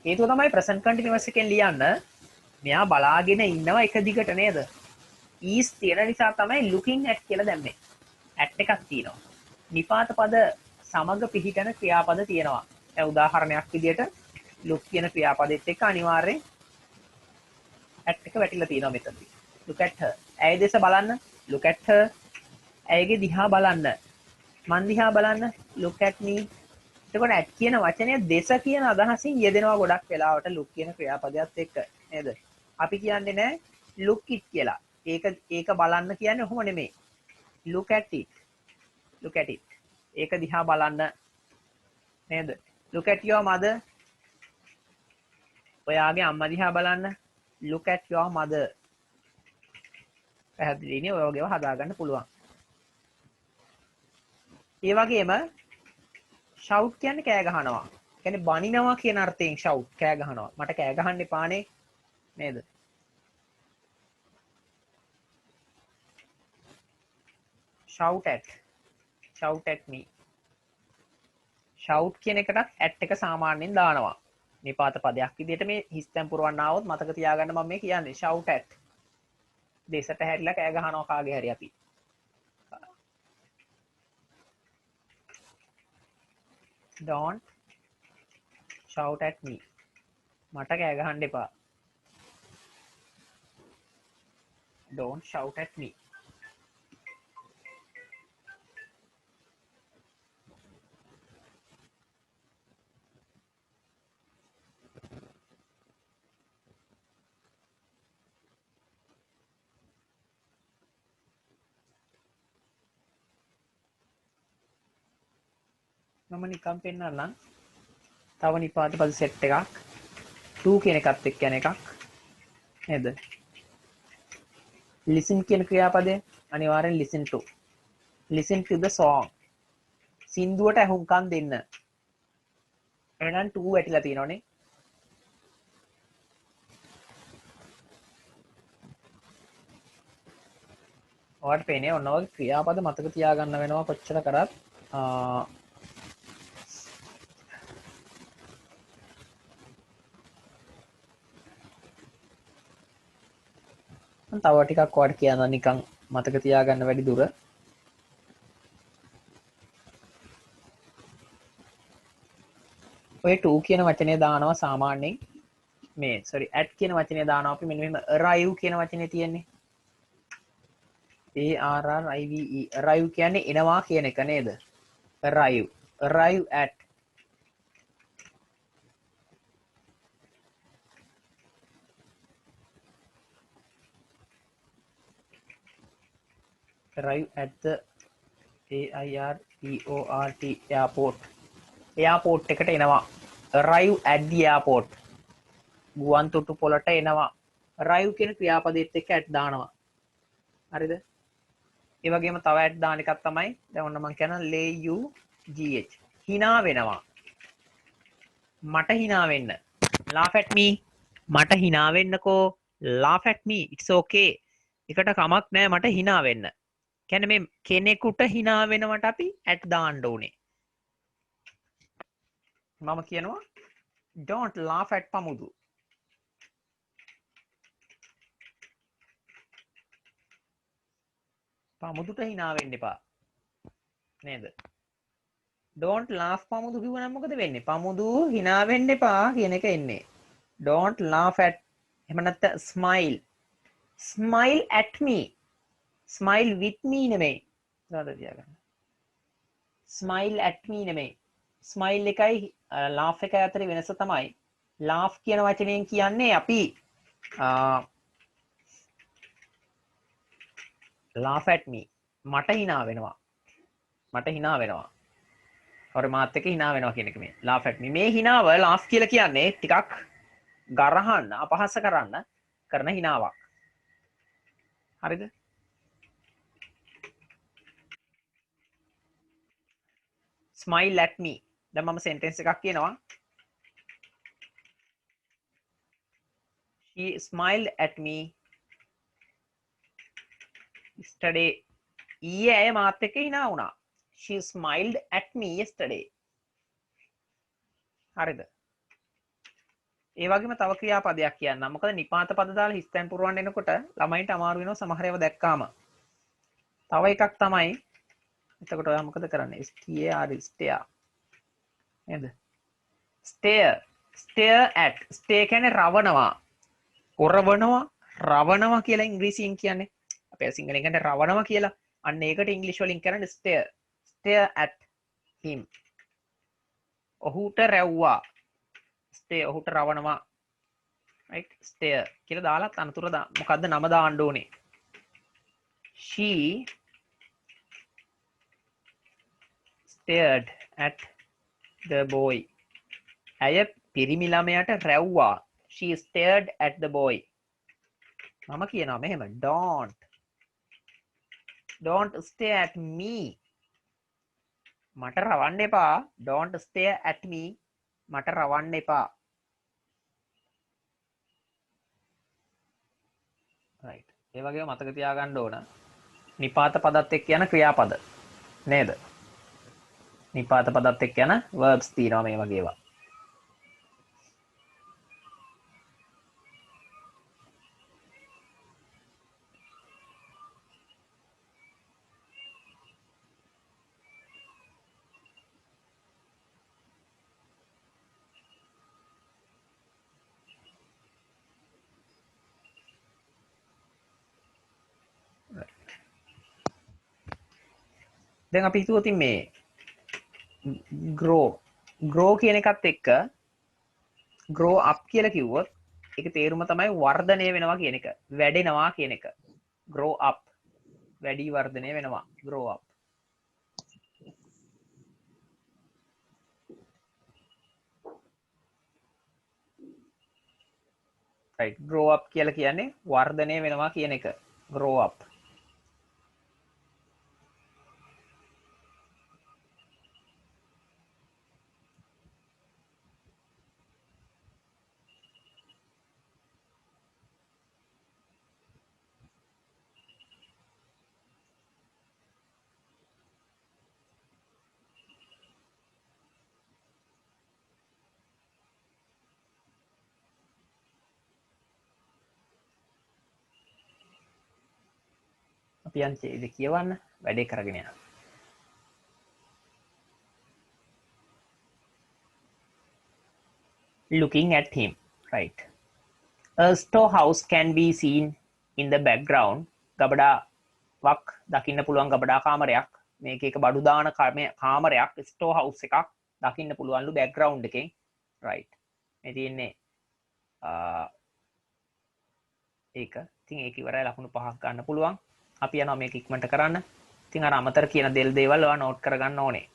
හේතුව තමයි present continuous එකෙන් ලියන්න මෙයා බලාගෙන ඉන්නවා එක දිගට නේද is තියෙන නිසා තමයි looking at කියලා දැම්මේ at එකක් තියෙනවා නිපාත පද සමග පිහිටන ක්‍රියාපද තියෙනවා දැන් උදාහරණයක් විදියට look කියන ක්‍රියාපදෙත් එක්ක අනිවාර්යෙන් at එක වැටිලා තියෙනවා මෙතනදී look at her ඇය දෙස බලන්න look at her ඇයගේ දිහා බලන්න මන් දිහා බලන්න look at me එතකොට at කියන වචනය දෙස කියන අදහසින් යෙදෙනවා ගොඩක් වෙලාවට look කියන ක්‍රියාපදයක් එක්ක නේද? අපි කියන්නේ නෑ look it කියලා. ඒක බලන්න කියන්නේ ඔහොම නෙමෙයි. look at it. look at it. ඒක දිහා බලන්න නේද? look at your mother. ඔයාගේ අම්මා දිහා බලන්න. look at your mother. පැහැදිලිනේ ඔය වගේව හදාගන්න පුළුවන්. ඒ වගේම shout කියන්නේ කෑ ගහනවා. කියන්නේ බනිනවා කියන අර්ථයෙන් shout කෑ ගහනවා. මට කෑ ගහන්න එපානේ නේද? shout at me. shout කියන එකටත් at එක සාමාන්‍යයෙන් දානවා. නිපාත පදයක් විදිහට මේ හිස්තැන් පුරවන්න ආවොත් මතක තියාගන්න මම මේ කියන්නේ shout at. දෙසට හැරිලා කෑ ගහනවා කාගේ හරි අපි. don't shout at me. මට කෑ ගහන්න එපා. don't shout at me. මම නිකම් පෙන්නන්නම්. තව නිපාත පද සෙට් එකක් 2 කියන එකත් එක්ක යන එකක් නේද? listen කියන ක්‍රියාපදය අනිවාර්යෙන් listen to the song. සින්දුවට ඇහුම්කන් දෙන්න. එහෙනම් 2 වැටිලා තියෙනවනේ. ඔයාලට පේන්නේ ඔන්න ඔය ක්‍රියාපද මතක තියාගන්න වෙනවා කොච්චර කරත්. තව ටිකක් ඔයාලට කියන්න නිකන් මතක තියාගන්න වැඩි දුර. ඔය 2 කියන වචනේ දානවා සාමාන්‍යයෙන් මේ at කියන වචනේ දානවා අපි මෙන්න මෙහෙම arrive කියන වචනේ තියෙන්නේ. arrive arrive කියන්නේ එනවා කියන එක නේද? arrive at. arrive at the airport airport එකට එනවා. arrive at the airport ගුවන් තොටුපළට එනවා. arrive කියන ක්‍රියාපදයට එක්ක at දානවා. හරිද? ඒ වගේම තව at දාන එකක් තමයි දැන් ඔන්න මම කියන lay you gh hina වෙනවා. මට hina වෙන්න. laugh at me මට hina වෙන්නකෝ. laugh at me it's okay. එකට කමක් නැහැ මට hina වෙන්න. කියන්නේ මේ කෙනෙකුට hina වෙනවට අපි at දාන්න ඕනේ. මම කියනවා don't laugh at pamudu. pamuduට hina වෙන්න එපා. නේද? don't laugh pamudu කිව්වනම් මොකද වෙන්නේ? pamudu hina වෙන්න එපා කියන එක එන්නේ. don't laugh at එහෙම නැත්නම් smile at me. smile with me නෙමෙයි. සාද තියාගන්න. smile at me නෙමෙයි. smile එකයි laugh එකයි අතර වෙනස තමයි laugh කියන වචනයෙන් කියන්නේ අපි laugh at me මට hina වෙනවා. මට hina වෙනවා. හරි මාත් එක්ක hina වෙනවා කියන එක මේ laugh at me. මේ hinaව laugh කියලා කියන්නේ ටිකක් ගරහන්න අපහාස කරන්න කරන hinaවක්. හරිද? smile at me. දැන් මම sentence එකක් කියනවා. She smiled at me yesterday. ඊයේ ඇය මාත් එක්ක hina වුණා. She smiled at me yesterday. හරිද? ඒ වගේම තව ක්‍රියාපදයක් කියන්නම්. මොකද නිපාත පද දාලා හිස්තැන් පුරවන්න එනකොට ළමයින්ට අමාරු වෙනවා සමහර ඒවා දැක්කාම. තව එකක් තමයි එතකොට ඔයා මොකද කරන්නේ? stare නේද? stare at. stare කියන්නේ රවණවා. කොරවනවා, රවණවා කියලා ඉංග්‍රීසියෙන් කියන්නේ. අපේ සිංහලෙන් කියන්නේ රවණවා කියලා. අන්න ඒකට ඉංග්‍රීසි වලින් කරන්නේ stare. stare at him. ඔහුට රැව්වා. stare ඔහුට රවණවා. right? stare කියලා දාලා අනතුර මොකද්ද නම දාන්න ඕනේ. she stared at the boy. ඇය පිරිමි ළමයාට රැව්වා. She stared at the boy. මම කියනවා මෙහෙම don't stay at me මට රවන්න එපා don't stay at me මට රවන්න එපා right ඒ වගේම මතක තියාගන්න ඕන නිපාත පදත් එක්ක යන ක්‍රියාපද නේද නිපාත පදත් එක්ක යන verbs තියෙනවා මේ වගේ ඒවා දැන් අපි හිතුවොත් මේ grow කියන එකත් එක්ක grow up කියලා කිව්වොත් ඒක තේරුම තමයි වර්ධනය වෙනවා කියන එක වැඩෙනවා කියන එක grow up වැඩි වර්ධනය වෙනවා grow up right grow up කියලා කියන්නේ වර්ධනය වෙනවා කියන එක grow up අපි යන්නේ ඉතින් කියවන්න වැඩේ කරගෙන යන්න looking at him right a storehouse can be seen in the background ගබඩාවක් දකින්න පුළුවන් ගබඩා කාමරයක් මේක එක බඩු දාන කාමරයක් storehouse එකක් දකින්න පුළුවන්ලු background එකෙන් right මේ තියෙන්නේ ඒක ඉතින් ඒක ඉවරයි ලකුණු 5ක් ගන්න පුළුවන් අපි යනවා මේක ඉක්මනට කරන්න ඉතින් අර අමතර කියන දේවල් ඔයා නෝට් කරගන්න ඕනේ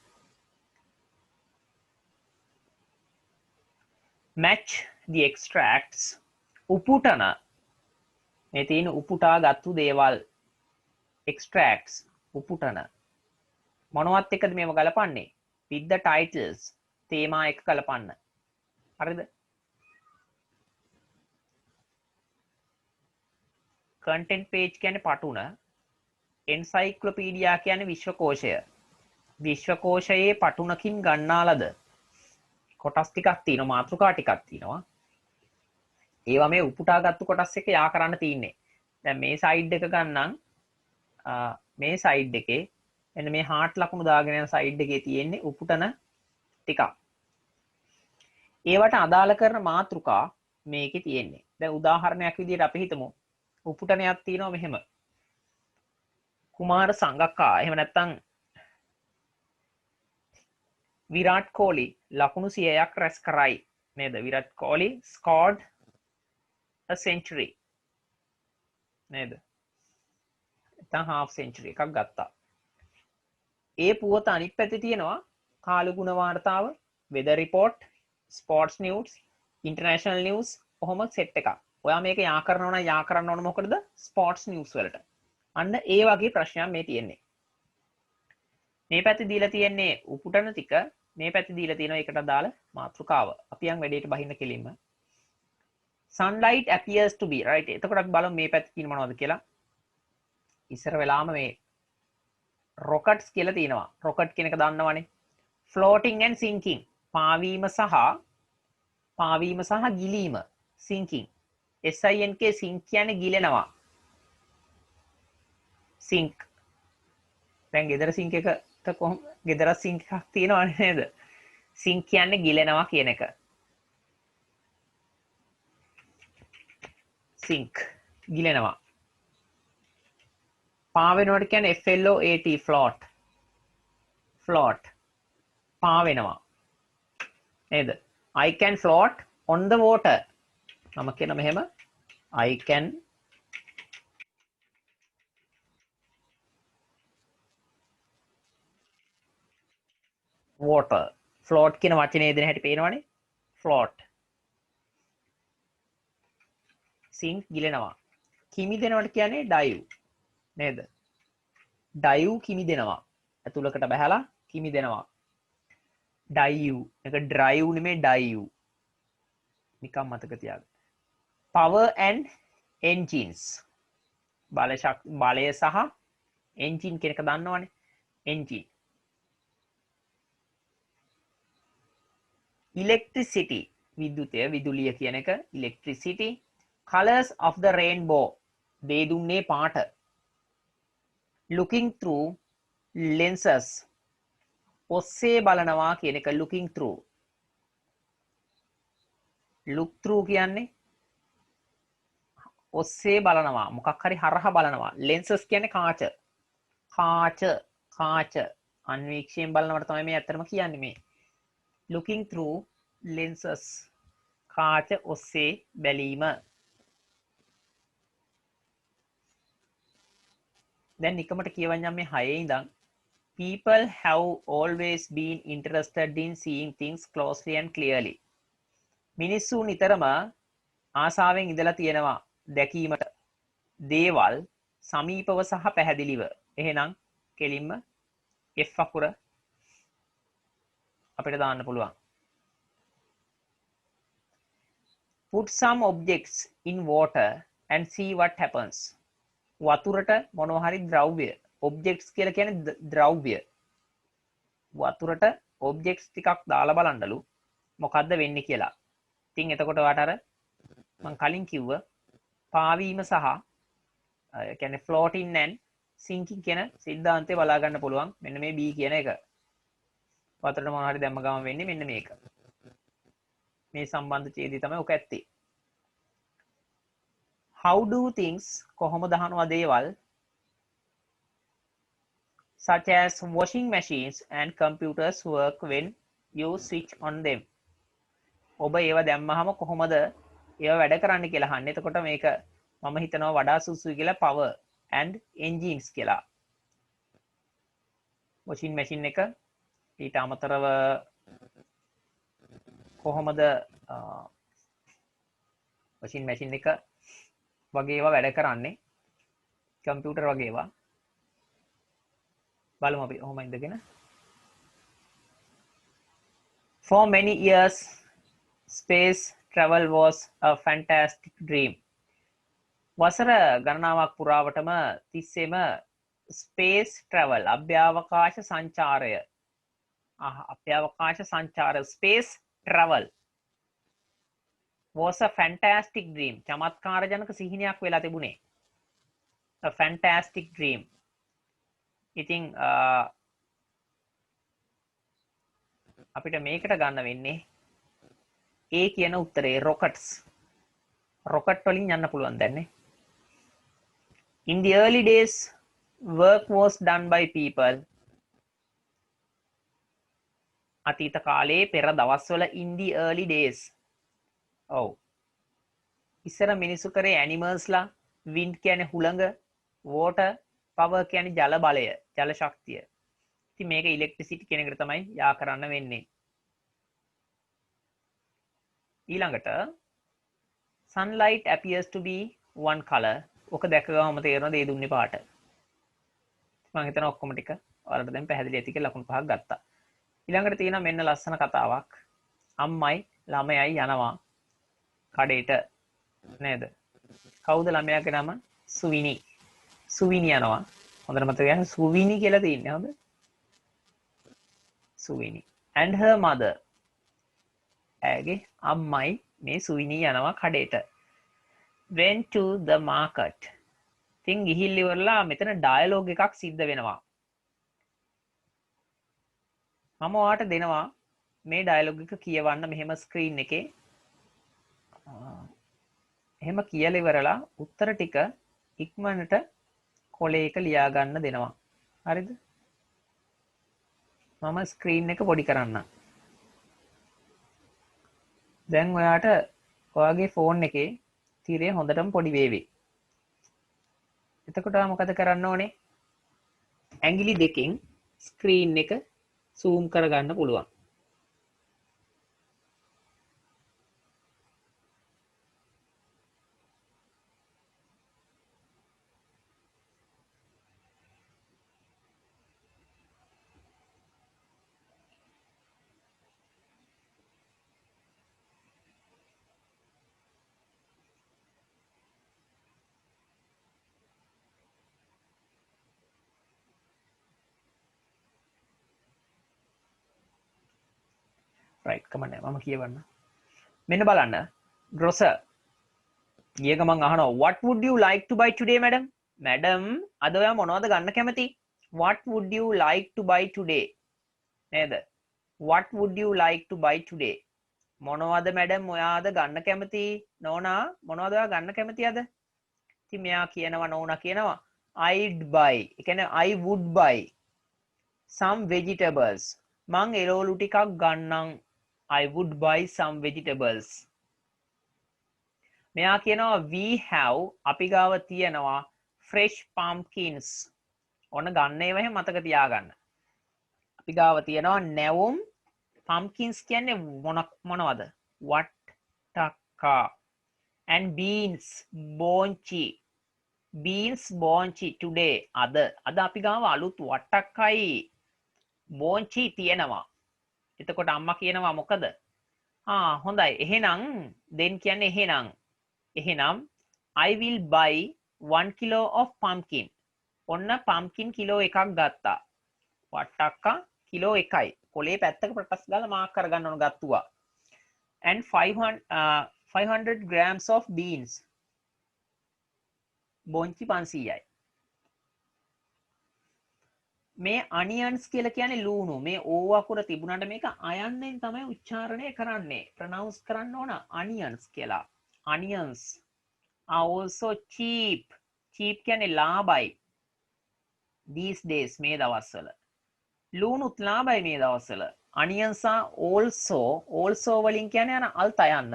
match the extracts උපුටන මේ තියෙන උපුටා ගත්තු දේවල් extracts උපුටන මොනවත් එක්කද මේව ගලපන්නේ with the titles තේමා එක ගලපන්න හරිද content page කියන්නේ පටුන encyclopedia කියන්නේ විශ්වකෝෂය විශ්වකෝෂයේ පටුනකින් ගන්නාලද කොටස් ටිකක් තියෙනවා මාතෘකා ටිකක් තියෙනවා ඒවා මේ උපුටාගත්තු කොටස් එක යා කරන්න තියෙන්නේ දැන් මේ සයිඩ් එක ගන්නම් මේ සයිඩ් එකේ එන්න මේ හාට් ලකුණු දාගෙන යන සයිඩ් එකේ තියෙන්නේ උපුටන ටිකක් ඒවට අදාළ කරන මාතෘකා මේකේ තියෙන්නේ දැන් උදාහරණයක් විදිහට අපි හිතමු උපුටනයක් තියෙනවා මෙහෙම කුමාර සංගක්කා එහෙම නැත්නම් විරාට් කෝලි ලකුණු 100ක් රැස් කරයි නේද Virat Kohli scored a century නේද නැත්නම් half century එකක් ගත්තා ඒ පුවත අනිත් පැත්තේ තියෙනවා කාලු ගුණ වාර්තාව weather report sports news international news කොහොම සෙට් එකක් ඔයා මේක යා කරනවා නම් යා කරන්න ඕන මොකටද sports news වලට අන්න ඒ වගේ ප්‍රශ්නයක් මේ තියෙන්නේ මේ පැත්තේ දීලා තියෙන්නේ උපුටන ටික මේ පැත්තේ දීලා තියෙනවා ඒකට අදාළ මාතෘකාව අපි යන් වැඩේට බහින්න කෙලින්ම sunlight appears to be right එතකොට අපි බලමු මේ පැත්තේ තියෙන මොනවද කියලා ඉස්සර වෙලාම මේ rockets කියලා තියෙනවා rocket කියන එක දන්නවනේ floating and sinking පාවීම සහ ගිලීම sinking sink sink කියන්නේ ගිලෙනවා sink දැන් ගෙදර sink එකට කොහොම ගෙදර sink එකක් තියෙනවනේ නේද sink කියන්නේ ගිලෙනවා කියන එක sink ගිලෙනවා පාවෙනවට කියන්නේ float float පාවෙනවා නේද I can float on the water මම කියන මෙහෙම I can water float කියන වචනේ දෙන හැටි පේනවනේ float sink ගිලෙනවා කිමි දෙනවට කියන්නේ ඩයිව් නේද? ඩයිව් කිමි දෙනවා. ඇතුළකට බහැලා කිමි දෙනවා. ඩයිව් එක ඩ්‍රයිව් නෙමේ ඩයිව්. නිකම් මතක තියාගන්න. power and engines බලය සහ engine කියන එක දන්නවනේ. engine. electricity විදුලිය විදුලිය කියන එක electricity. colors of the rainbow දේ දුන්නේ පාට. looking through lenses ඔස්සේ බලනවා කියන එක looking through. look through කියන්නේ ඔස්සේ බලනවා මොකක් හරි හරහා බලනවා. lenses කියන්නේ කාච. කාච අන්වීක්ෂයෙන් බලනවට තමයි මේ ඇත්තටම කියන්නේ මේ. looking through lenses කාච ඔස්සේ බැලීම. දැන් නිකමට කියවන්නම් මේ 6 ඉඳන් people have always been interested in seeing things closely and clearly. මිනිස්සු නිතරම ආසාවෙන් ඉඳලා තියෙනවා දැකීමට දේවල් සමීපව සහ පැහැදිලිව. එහෙනම් කෙලින්ම F අකුර අපිට දාන්න පුළුවන්. put some objects in water and see what happens. වතුරට මොනවා හරි ද්‍රව්‍ය objects කියලා කියන්නේ ද්‍රව්‍ය. වතුරට objects ටිකක් දාලා බලන්නලු මොකද්ද වෙන්නේ කියලා. ඉතින් එතකොට ඔයාට අර මම කලින් කිව්ව පාවීම සහ කියන්නේ floating and sinking කියන සිද්ධාන්තය බලා ගන්න පුළුවන්. මෙන්න මේ B කියන එක. වතුරට මොනවා හරි දැම්ම ගමන් වෙන්නේ මෙන්න මේක. මේ සම්බන්ධ ඡේදය තමයි ඔක ඇත්තේ. how do things කොහොමද අහනවා දේවල් such as washing machines and computers work when you switch on them. ඔබ ඒවා දැම්මහම කොහොමද ඒවා වැඩ කරන්න කියලා අහන්නේ. එතකොට මේක මම හිතනවා වඩා සුසුයි කියලා power and engines කියලා. washing machine එක ඊට අමතරව කොහොමද washing machine එක වගේ ඒවා වැඩ කරන්නේ කම්පියුටර් වගේ ඒවා බලමු අපි ඔහොම ඉඳගෙන. For many years space travel was a fantastic dream. වසර ගණනාවක් පුරාවටම තිස්සේම space travel අභ්‍යවකාශ සංචාරය space travel was a fantastic dream. චමත්කාරජනක සිහිනයක් වෙලා තිබුණේ. a fantastic dream. ඉතින් අපිට මේකට ගන්න වෙන්නේ A කියන උත්තරේ rockets. rocket වලින් යන්න පුළුවන් දැන්නේ. in the early days work was done by people. අතීත කාලයේ පෙර දවස්වල in the early days. ඔව්. ඉස්සර මිනිස්සු කරේ animalsලා wind කියන්නේ හුළඟ, water, power කියන්නේ ජල බලය, ජල ශක්තිය. ඉතින් මේක electricity කියන එකට තමයි යා කරන්න වෙන්නේ. ඊළඟට sunlight appears to be one color. ඔක දැක ගමම තේරෙනවා දේ දුන්නේ පාට. මම හිතනවා ඔක්කොම ටික ඔයාලට දැන් පැහැදිලි ඇති කියලා ලකුණු 5ක් ගත්තා. ඊළඟට තියෙනවා මෙන්න ලස්සන කතාවක්. අම්මයි ළමයයි යනවා කඩේට නේද? කවුද ළමයාගේ නම? සුවිනි. සුවිනි යනවා. හොඳට මතක ගන්න සුවිනි කියලා තියෙන්නේ හොඳ. සුවිනි and her mother. ඇගේ අම්මයි මේ සුවිනි යනවා කඩේට. went to the market. ඉතින් ගිහිල්ල ඉවරලා මෙතන ඩයලොග් එකක් සිද්ධ වෙනවා. මම ඔයාට දෙනවා මේ ඩයලොග් එක කියවන්න මෙහෙම ස්ක්‍රීන් එකේ. එහෙම කියලා ඉවරලා උත්තර ටික ඉක්මනට කොලයක ලියා ගන්න දෙනවා. හරිද? මම ස්ක්‍රීන් එක පොඩි කරන්නම්. දැන් ඔයාට ඔයාගේ ෆෝන් එකේ තිරය හොඳටම පොඩි වේවි. එතකොට මොකද කරන්න ඕනේ? ඇඟිලි දෙකෙන් ස්ක්‍රීන් එක zoom කරගන්න පුළුවන්. right කමන්න මම කියවන්න මෙන්න බලන්න grocer ගිය ගමන් අහනවා what would you like to buy today madam madam අද ඔයා මොනවද ගන්න කැමති what would you like to buy today නේද what would you like to buy today මොනවද madam ඔයා අද ගන්න කැමති නෝනා මොනවද ඔයා ගන්න කැමති අද ඉතින් මෙයා කියනවා නෝනා කියනවා I'd buy ඒ කියන්නේ I would buy some vegetables මං එළවලු ටිකක් ගන්නම් I would buy some vegetables මෙයා කියනවා we have අපි ගාව තියෙනවා fresh pumpkins ඔන්න ගන්න ඒවා එහෙම මතක තියාගන්න අපි ගාව තියෙනවා නැවුම් pumpkins කියන්නේ මොනවද වට්ටක්කා and beans බෝංචි beans බෝංචි today අද අපි ගාව අලුත් වට්ටක්කයි බෝංචි තියෙනවා එතකොට අම්මා කියනවා මොකද හොඳයි එහෙනම් දෙන් කියන්නේ එහෙනම් I will buy 1 kilo of pumpkin ඔන්න pumpkin කිලෝ එකක් ගත්තා වට්ටක්කා කිලෝ එකයි කොලේ පැත්තක ප්‍රටස් ගාලා මාක් කරගන්න ඕන ගත්තුවා and 500 grams of beans බොංචි 500යි මේ onions කියලා කියන්නේ ලූණු මේ ඕ අකුර තිබුණාට මේක අයන්නෙන් තමයි උච්චාරණය කරන්නේ ප්‍රොනවුන්ස් කරන්න ඕන onions කියලා onions are also cheap කියන්නේ ලාභයි these days මේ දවස්වල ලූණුත් ලාභයි මේ දවස්වල onions are also වලින් කියන්නේ අර අල්ත යන්න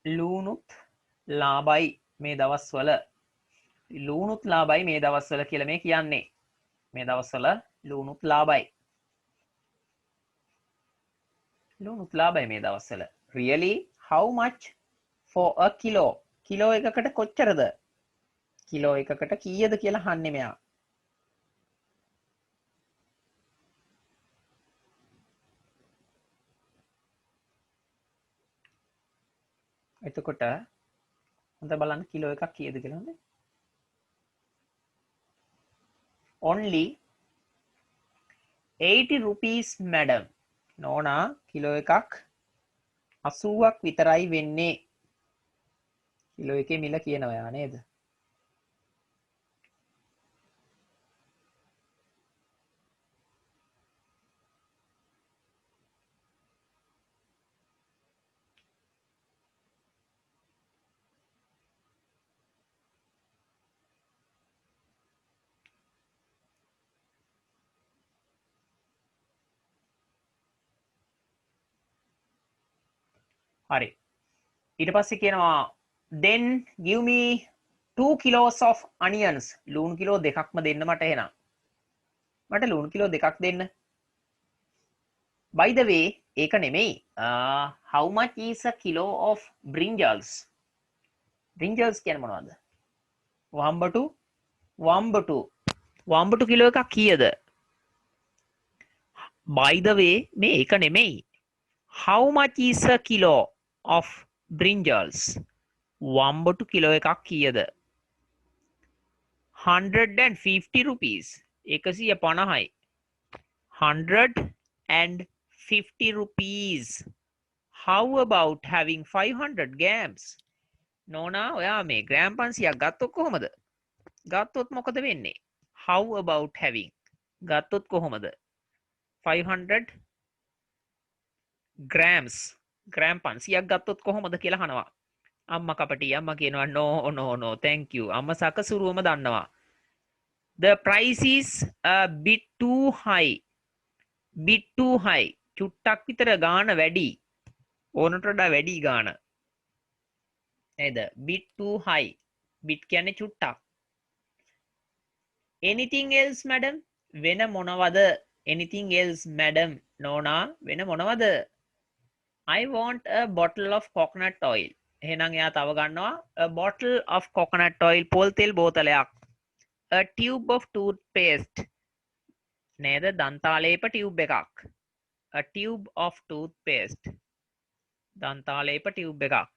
ලූණුත් ලාභයි මේ දවස්වල කියලා මේ කියන්නේ මේ දවස්වල ලූණුත් ලාභයි මේ දවස්වල really how much for a kilo kilo එකකට කොච්චරද කිලෝ එකකට කීයද කියලා අහන්නේ මෙයා එතකොට හොඳ බලන්න කිලෝ එකක් කීයද කියලා හොඳ only 80 rupees madam නෝනා කිලෝ එකක් 80ක් විතරයි වෙන්නේ කිලෝ එකේ මිල කියනවා යා නේද හරි ඊට පස්සේ කියනවා then give me 2 kilos of onions ලුණු කිලෝ දෙකක්ම දෙන්න මට එහෙනම් මට ලුණු කිලෝ දෙකක් දෙන්න by the way ඒක නෙමෙයි how much is a kilo of brinjals කියන්නේ මොනවද වම්බටු කිලෝ එකක් කීයද by the way මේ ඒක නෙමෙයි how much is a kilo of brinjals වම්බටු කිලෝ එකක් කීයද 150 rupees 150යි 150 rupees how about having 500 grams නෝනා ඔයා මේ ග්‍රෑම් 500ක් ගත්තොත් කොහොමද ගත්තොත් මොකද වෙන්නේ how about having ගත්තොත් කොහොමද 500 grams ග්‍රෑම් 500ක් ගත්තොත් කොහොමද කියලා අහනවා අම්මා කපටි අම්මා කියනවා no thank you අම්මා සකසුරුවම දන්නවා the price is a bit too high චුට්ටක් විතර ගාන වැඩි ඕනට වඩා වැඩි ගාන නේද bit too high bit කියන්නේ චුට්ටක් anything else madam වෙන මොනවද anything else madam නෝනා වෙන මොනවද I want a bottle of coconut oil එහෙනම් එයා තව ගන්නවා a bottle of coconut oil පොල් තෙල් බෝතලයක් a tube of toothpaste නේද දන්තාලේප ටියුබ් එකක් a tube of toothpaste දන්තාලේප ටියුබ් එකක්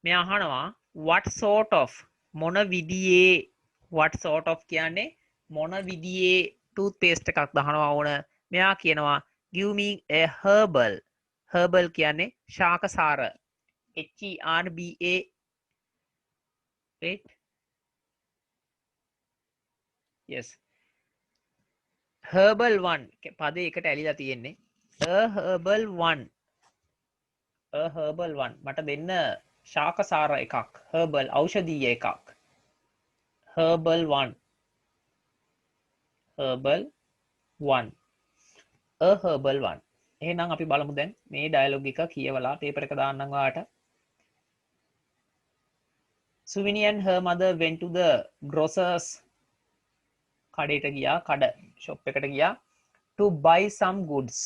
මෙයා අහනවා what sort of මොන විදියේ what sort of කියන්නේ මොන විදියේ toothpaste එකක් දහනවා ඕන මෙයා කියනවා give me a herbal කියන්නේ ශාකසාර HERBA wait yes herbal one පදේ එකට ඇලිලා තියෙන්නේ a herbal one මට දෙන්න ශාකසාර එකක් herbal ඖෂධීය එකක් herbal one a herbal one එහෙනම් අපි බලමු දැන් මේ ඩයලොග් එක කියවලා පේපර් එක දාන්නම් ඔයාලට Suvini and her mother went to the grocer's කඩේට ගියා කඩ ෂොප් එකට ගියා to buy some goods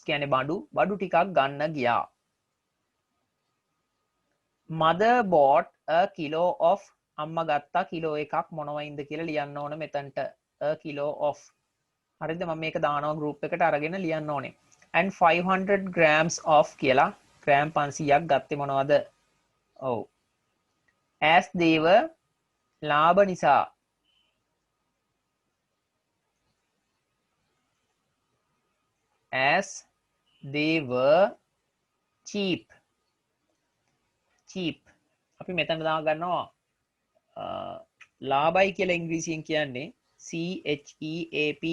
කියන්නේ බඩු ටිකක් ගන්න ගියා mother bought a kilo of අම්මා ගත්තා කිලෝ එකක් මොනවයින්ද කියලා ලියන්න ඕන මෙතනට a kilo of හරිද මම මේක දානවා group එකට අරගෙන ලියන්න ඕනේ and 500 grams of කියලා ග්‍රෑම් 500ක් ගත්තේ මොනවද ඔව් as they were ලාභ නිසා as they were cheap අපි මෙතන දා ගන්නවා ලාභයි කියලා ඉංග්‍රීසියෙන් කියන්නේ CHEAP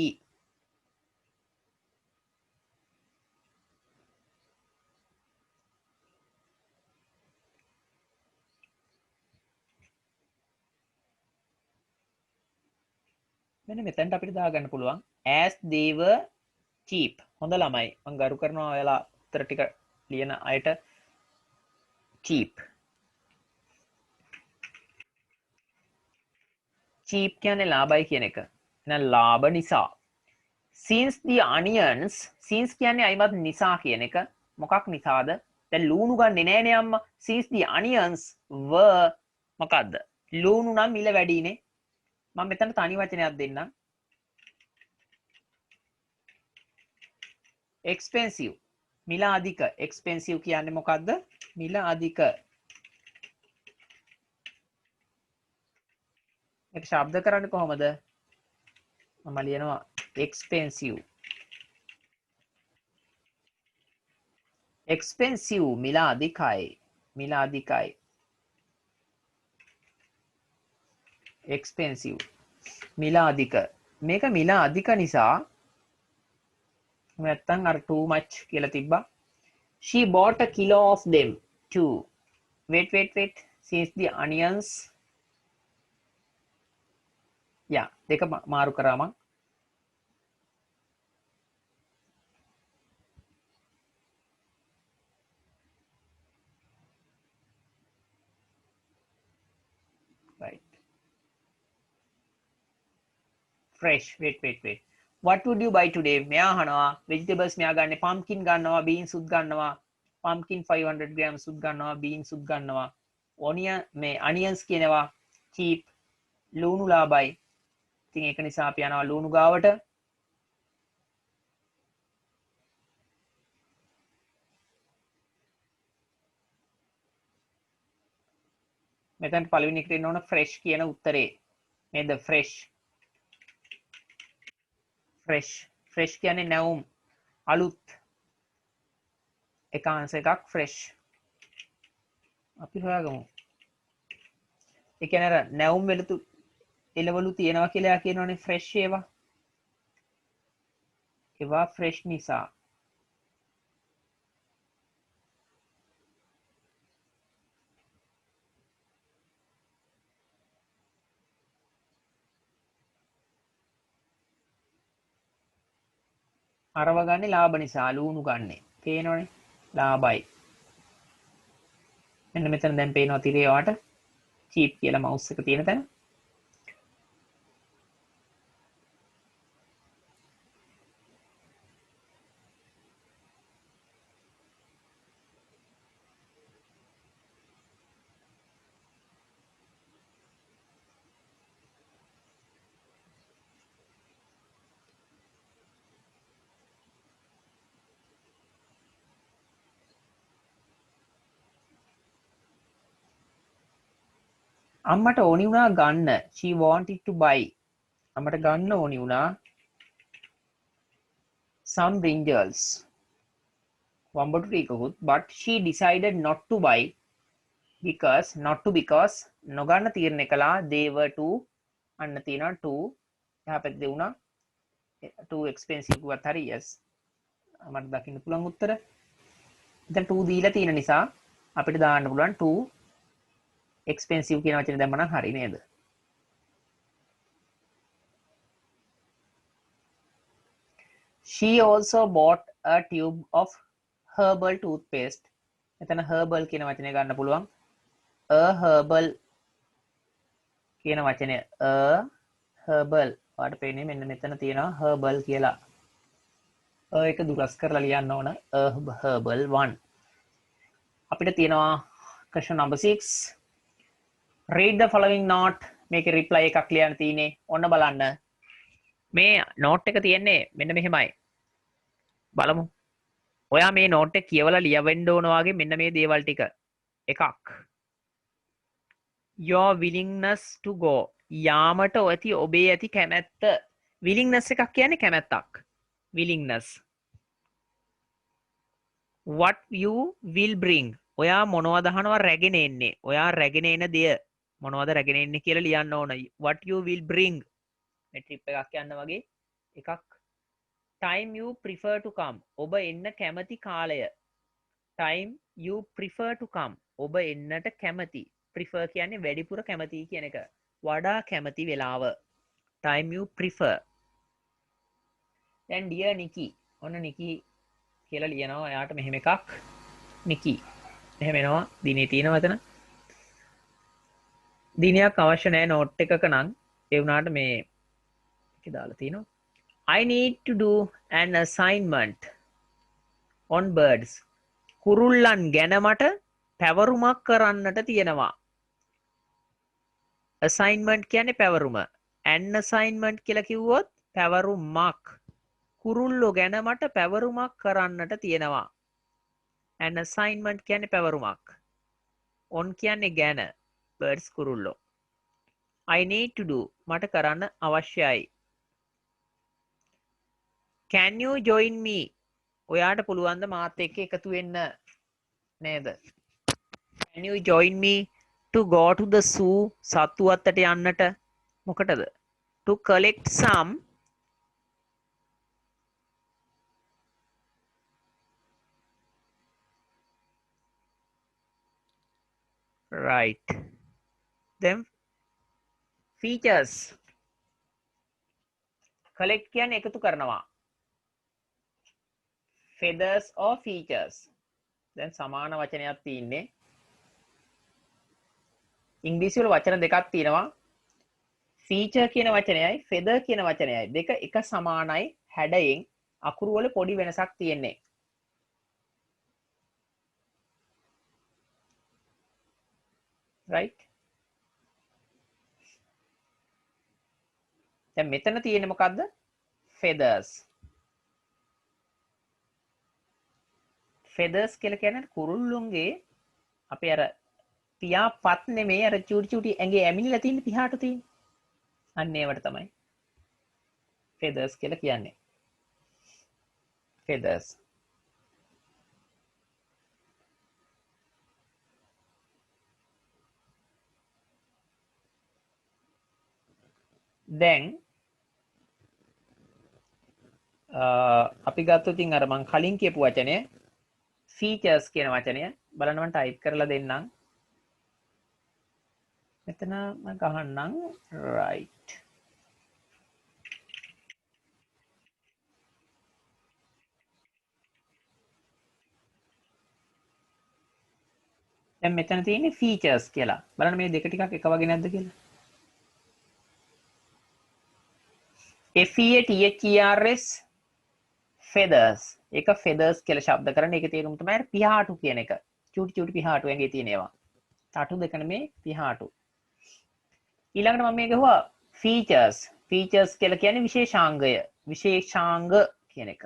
මෙන්න මෙතනට අපිට දාගන්න පුළුවන් as they were cheap හොඳ ළමයි මම ගරු කරනවා ඔයාලා උත්තර ටික ලියන අයට cheap කියන්නේ ලාභයි කියන එක එහෙනම් ලාභ නිසා since the onions since කියන්නේ අයිමත් නිසා කියන එක මොකක් නිසාද දැන් ලූණු ගන්නෙ නෑනේ අම්මා since the onions were මොකද්ද ලූණු නම් මිල වැඩිනේ මම මෙතන තනි වචනයක් දෙන්නම් expensive මිල අධික expensive කියන්නේ මොකද්ද මිල අධික මේක ශබ්ද කරන්නේ කොහොමද මම ලියනවා expensive මිල අධිකයි expensive මිල අධික මේක මිල අධික නිසා නැත්තම් අර too much කියලා තිබ්බා she bought a kilo of them too wait since the onions දෙක මාරු කරා මං right fresh wait what would you buy today මෙයා අහනවා vegetables මෙයා ගන්න pumpkin ගන්නවා beans උත් ගන්නවා pumpkin 500 grams උත් ගන්නවා beans උත් ගන්නවා onions කියනවා cheap ලුණු ලාභයි ඉතින් ඒක නිසා අපි යනවා ලුණු ගාවට මෙතන පළවෙනි එකට එන්න ඕන fresh කියන උත්තරේ නේද fresh කියන්නේ නැවුම් අලුත් එක ආන්සර් එකක් fresh අපි හොයාගමු ඒ කියන්නේ අර නැවුම් වෙලතු එළවලු තියෙනවා කියලා කියනවනේ fresh ඒවා fresh නිසා අරව ගන්නේ ලාභ නිසා ලුණු ගන්නේ පේනවනේ ලාභයි මෙන්න මෙතන දැන් පේනවා තිරේ වාට cheap කියලා mouse එක තියෙන තැන අම්මට ඕනි වුණා ගන්න. She wanted to buy. අම්මට ගන්න ඕනි වුණා some brinjals. වම්බටු ටිකකුත්, but she decided not to buy because නොගන්න තීරණය කළා they were too අන්න තියෙනවා too එහා පැත්තේ වුණා too expensive කිව්වත් හරි yes මට දකින්න පුළුවන් උත්තර. දැන් 2 දීලා තියෙන නිසා අපිට දාන්න පුළුවන් 2 expensive කියන වචනේ දැම්ම නම් හරි නේද? She also bought a tube of herbal toothpaste. එතන herbal කියන වචනේ ගන්න පුළුවන්. a herbal කියන වචනේ a herbal වාට පේන්නේ මෙන්න මෙතන තියෙනවා herbal කියලා. එක දුරස් කරලා ලියන්න ඕන a herbal one. අපිට තියෙනවා question number 6. read the following note. මේකේ reply එකක් ලියන්න තියෙන්නේ. ඔන්න බලන්න. මේ note එක තියෙන්නේ මෙන්න මෙහෙමයි. බලමු. ඔයා මේ note එක කියවලා ලියවෙන්න ඕන වගේ මෙන්න මේ දේවල් ටික. එකක්. your willingness to go. යාමට ඇති ඔබේ ඇති කැමැත්ත. willingness එකක් කියන්නේ කැමැත්තක්. willingness. what you will bring. ඔයා මොනවද අහනවා රැගෙන එන්නේ. ඔයා රැගෙන එන දෙය මොනවද රැගෙන එන්නේ කියලා ලියන්න ඕන. what you will bring. මේ trip එකක් යන්න වගේ එකක්. time you prefer to come. ඔබ එන්න කැමති කාලය. time you prefer to come. ඔබ එන්නට කැමති. prefer කියන්නේ වැඩිපුර කැමති කියන එක. වඩා කැමති වෙලාව. time you prefer. දැන් dear Nikki. ඔන්න Nikki කියලා ලියනවා. එයාට මෙහෙම එකක්. Nikki. එහෙම එනවා. දිනේ තියෙනවා එතන. දිනයක් අවශ්‍ය නැහැ note එකක නම්. ඒ වුණාට මේ එකේ දාලා තිනවා. I need to do an assignment on birds. කුරුල්ලන් ගැන මට පැවරුමක් කරන්නට තියෙනවා. assignment කියන්නේ පැවරුම. an assignment කියලා කිව්වොත් පැවරුමක්. කුරුල්ලෝ ගැන මට පැවරුමක් කරන්නට තියෙනවා. an assignment කියන්නේ පැවරුමක්. on කියන්නේ ගැන. birds කුරුල්ලෝ. I need to do මට කරන්න අවශ්‍යයි. can you join me? ඔයාට පුළුවන් ද මාත් එක්ක එකතු වෙන්න නේද? can you join me to go to the zoo? සත්තු අත්තට යන්නට මොකටද? to collect some right then features. collect කියන්නේ එකතු කරනවා. feathers or features. දැන් සමාන වචනයක් තියෙන්නේ. ඉංග්‍රීසි වල වචන දෙකක් තියෙනවා. feature කියන වචනයයි feather කියන වචනයයි දෙක එක සමානයි හැඩයෙන් අකුරු වල පොඩි වෙනසක් තියෙන්නේ. right? දැන් මෙතන තියෙන්නේ මොකද්ද? feathers. feathers කියලා කියන්නේ කුරුල්ලුන්ගේ අපේ අර පියාපත් නෙමෙයි අර චූටි චූටි ඇඟේ ඇමිලිලා තියෙන පියාට තියෙන. අන්න ඒවට තමයි feathers කියලා කියන්නේ. feathers. දැන් අපි ගත්තොත් ඉතින් අර මං කලින් කියපු වචනය features කියන වචනය බලන්න මම ටයිප් කරලා දෙන්නම්. මෙතන මම ගහන්නම් right. දැන් මෙතන තියෙන්නේ features කියලා. බලන්න මේ දෙක ටිකක් එක වගේ නැද්ද කියලා. feathers feathers. ඒක feathers කියලා ශබ්ද කරන එකේ තේරුම තමයි පිහාටු කියන එක. චූටි චූටි පිහාටු ඇඟේ තියෙන ඒවා. තටු දෙක නෙමේ පිහාටු. ඊළඟට මම මේක ගහුවා features. features කියලා කියන්නේ විශේෂාංගය. විශේෂාංග කියන එක.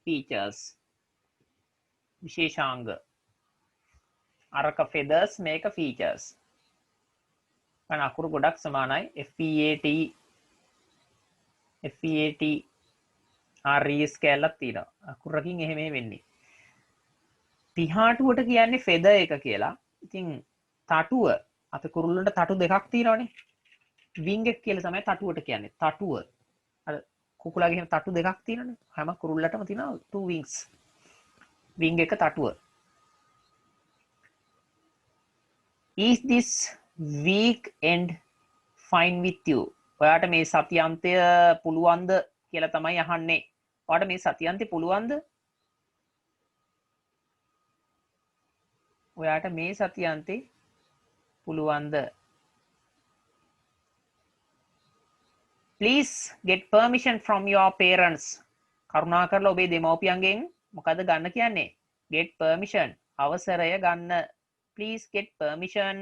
features. විශේෂාංග. අරක feathers මේක features. कारण අකුරු ගොඩක් සමානයි FEAT RES කැලලක් තියෙනවා. අකුරකින් එහෙම වෙන්නේ. පිහාටුවට කියන්නේ ෆෙදර් එක කියලා. ඉතින් තටුව අපේ කුරුල්ලන්ට තටු දෙකක් තියෙනවානේ. විං එක කියලා තමයි තටුවට කියන්නේ. තටුව. අර කුකුලාගේ එහෙම තටු දෙකක් තියෙනවානේ. හැම කුරුල්ලටම තියෙනවා 2 wings. විං එක තටුව. Is this weekend fine with you? ඔයාට මේ සතියන්තය පුළුවන්ද කියලා තමයි අහන්නේ. ඔයාට මේ සතියන්තය පුළුවන්ද? ඔයාට මේ සතියන්තේ පුළුවන්ද? Please get permission from your parents. කරුණාකරලා ඔබේ දෙමව්පියන්ගෙන් මොකද ගන්න කියන්නේ? Get permission. අවසරය ගන්න. Please get permission.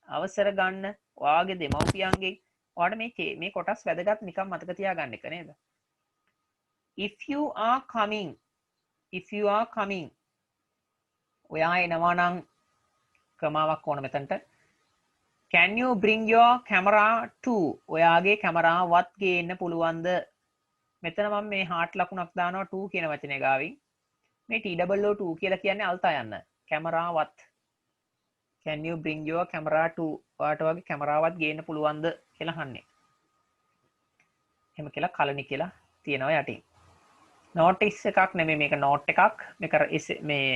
අවසර ගන්න. ඔයාගේ දෙමව්පියන්ගෙන්. ඔයාට මේ කොටස් වැදගත් නිකන් මතක තියාගන්න එක නේද? If you are coming. ඔයා එනවා නම් ක්‍රමාවක් ඕන මෙතනට. Can you bring your camera too? ඔයාගේ කැමරාවත් ගේන්න පුළුවන්ද? මෙතන මම මේ heart ලකුණක් දානවා 2 කියන වචනේ ගාවින්. මේ TWO2 කියලා කියන්නේ අල්තා යන්න. කැමරාවත්. Can you bring your camera too? ඔයාට වගේ කැමරාවත් ගේන්න පුළුවන්ද කියලා අහන්නේ. එහෙම කියලා කලණි කියලා තියෙනවා යටින්. notice එකක් නෙමෙයි මේක note එකක්. මේක මේ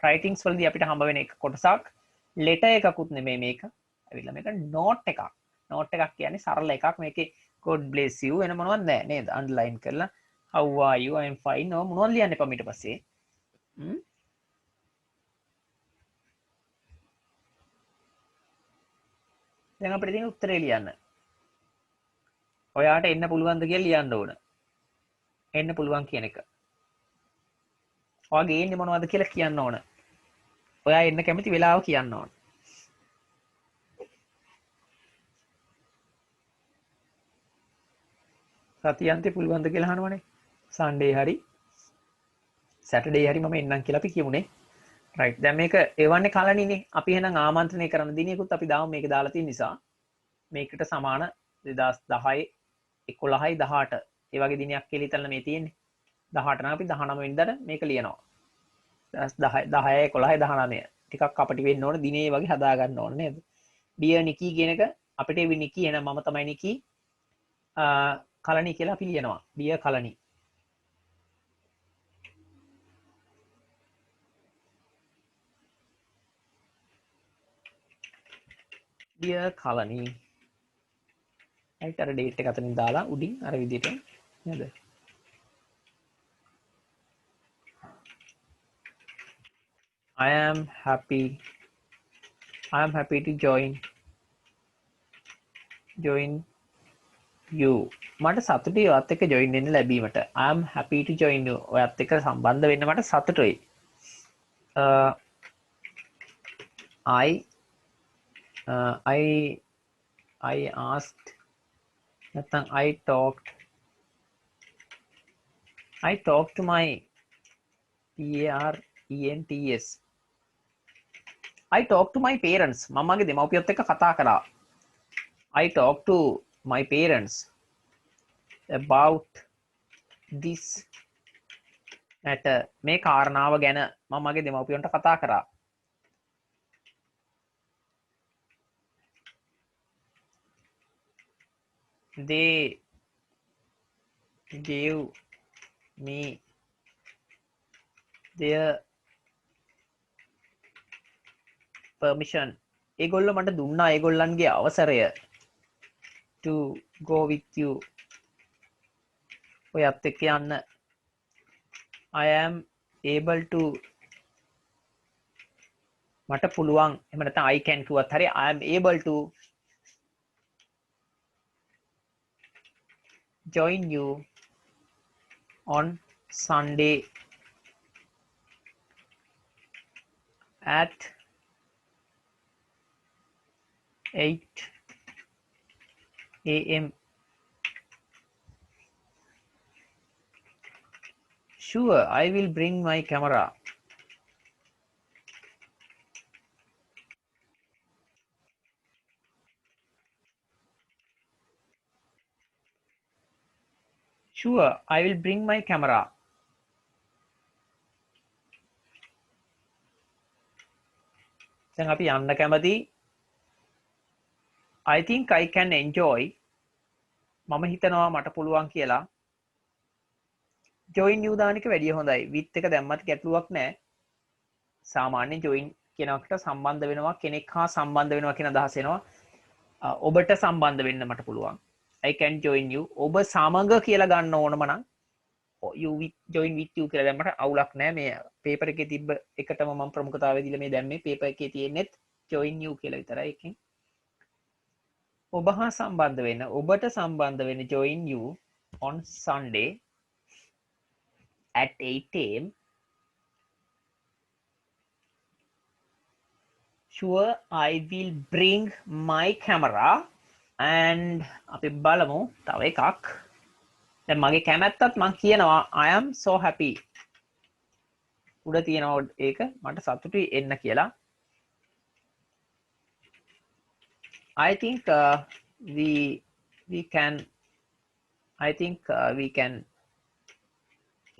writings වලදී අපිට හම්බ වෙන එක කොටසක්. letter එකකුත් නෙමෙයි මේක. ඇවිල්ලා මේක note එකක්. note එකක් කියන්නේ සරල එකක්. මේකේ God bless you වෙන මොනවද නැහැ නේද? underline කරලා how are you? I am fine. ඔය මොනවද ලියන්න එපා ඊට පස්සේ. දැන් අපිට තියෙන උත්තරේ ලියන්න. ඔයාට එන්න පුළුවන්ද කියලා ලියන්න ඕන. එන්න පුළුවන් කියන එක. ඔයාගේ එන්නේ මොනවද කියලා කියන්න ඕන. ඔයා එන්න කැමති වෙලාව කියන්න ඕන. සතියන්තේ පුළුවන්ද කියලා අහනවනේ. සන්ඩේ හරි සැටර්ඩේ හරි මම එන්නම් කියලා අපි කියමුනේ. රයිට්. දැන් මේක එවන්නේ කලණිනේ. අපි එහෙනම් ආමන්ත්‍රණය කරන දිනයකුත් අපි දාමු මේක දාලා තියෙන නිසා මේකට සමාන 2010 11යි 18 ඒ වගේ දිනයක් කියලා හිතන්න මේ තියෙන්නේ. 18 නම් අපි 19 වෙනිදාට මේක ලියනවා. 10 11 19 ටිකක් අපිට වෙන්න ඕන දිනේ වගේ හදා ගන්න ඕන නේද? ඩියර් නිකි කියන එක අපිට එවි නිකි එහෙනම් මම තමයි නිකි කලණි කියලා අපි ලියනවා. ඩියර් කලණි. ඩියර් කලණි. right අර date එක අතනින් දාලා උඩින් අර විදිහට නේද? I am happy to join you. මට සතුටුයි ඔයත් එක්ක join වෙන්න ලැබීමට. I am happy to join you. ඔයත් එක්ක සම්බන්ධ වෙන්න මට සතුටුයි. I asked නැත්නම් I talked to my parents. I talked to my parents. මමගේ දෙමව්පියොත් එක්ක කතා කරා. I talked to my parents about this matter. මේ කාරණාව ගැන මමගේ දෙමව්පියන්ට කතා කරා. They gave me their permission. ඒගොල්ලෝ මට දුන්නා ඒගොල්ලන්ගේ අවසරය to go with you. ඔයත් එක්ක යන්න. I am able to මට පුළුවන් එහෙම නැත්නම් I can කිව්වත් හරි I am able to join you on Sunday at 8 a.m. Sure, I will bring my camera. Sure, I will bring my camera. දැන් අපි යන්න කැමති. I think I can enjoy. මම හිතනවා මට පුළුවන් කියලා. join you දාන එක වැඩිය හොඳයි. with එක දැම්මත් ගැටලුවක් නැහැ. සාමාන්‍යයෙන් join කියන එකට සම්බන්ධ වෙනවා, කෙනෙක් හා සම්බන්ධ වෙනවා කියන අදහස එනවා. ඔබට සම්බන්ධ වෙන්න මට පුළුවන්. I can join you. ඔබ සමග කියලා ගන්න ඕනම නම් you with join with you කියලා දැම්මට අවුලක් නැහැ. මේ පේපර් එකේ තිබ්බ එකටම මම ප්‍රමුඛතාවය දීලා මේ දැම්මේ. පේපර් එකේ තියෙන්නේ join you කියලා විතරයි. එකකින් ඔබ හා සම්බන්ධ වෙන්න, ඔබට සම්බන්ධ වෙන්න join you on Sunday at 8 am. Sure, I will bring my camera and අපි බලමු තව එකක්. දැන් මගේ කැමැත්තත් මම කියනවා I am so happy. උඩ තියෙනවා ඒක මට සතුටුයි එන්න කියලා. I think we can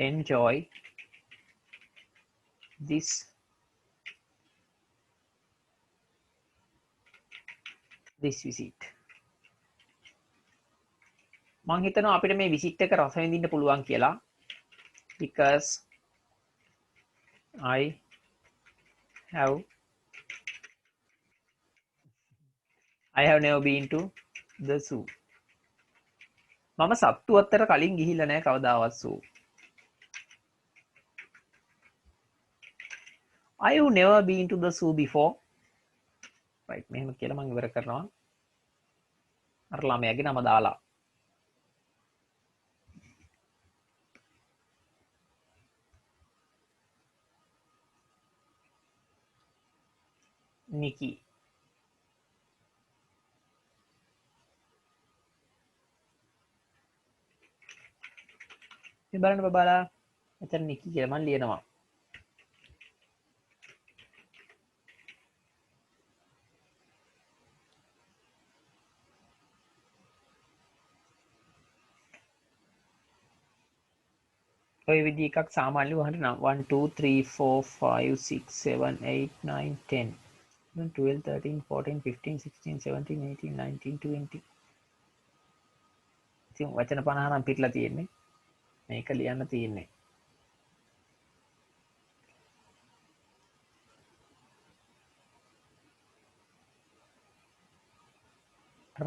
enjoy this visit. මං හිතනවා අපිට මේ visit එක රස විඳින්න පුළුවන් කියලා. Because I have never been to the zoo. මම සත්තු අතර කලින් ගිහිල්ලා නැහැ කවදාවත් zoo. I have never been to the zoo before. right මෙහෙම කියලා මම ඉවර කරනවා. අර ළමයාගේ නම දාලා. Nikki. මේ බලන්න බබාලා මෙතන නිකි කියලා මම ලියනවා. ඔය විදිහ එකක් සාමාන්‍යව වහන්න 1 2 3 4 5 6 7 8 9 10 12 13 14 15 16 17 18 19 20 ඉතින් වචන 50 නම් පිටලා තියෙන්නේ. මේක ලියන්න තියෙන්නේ.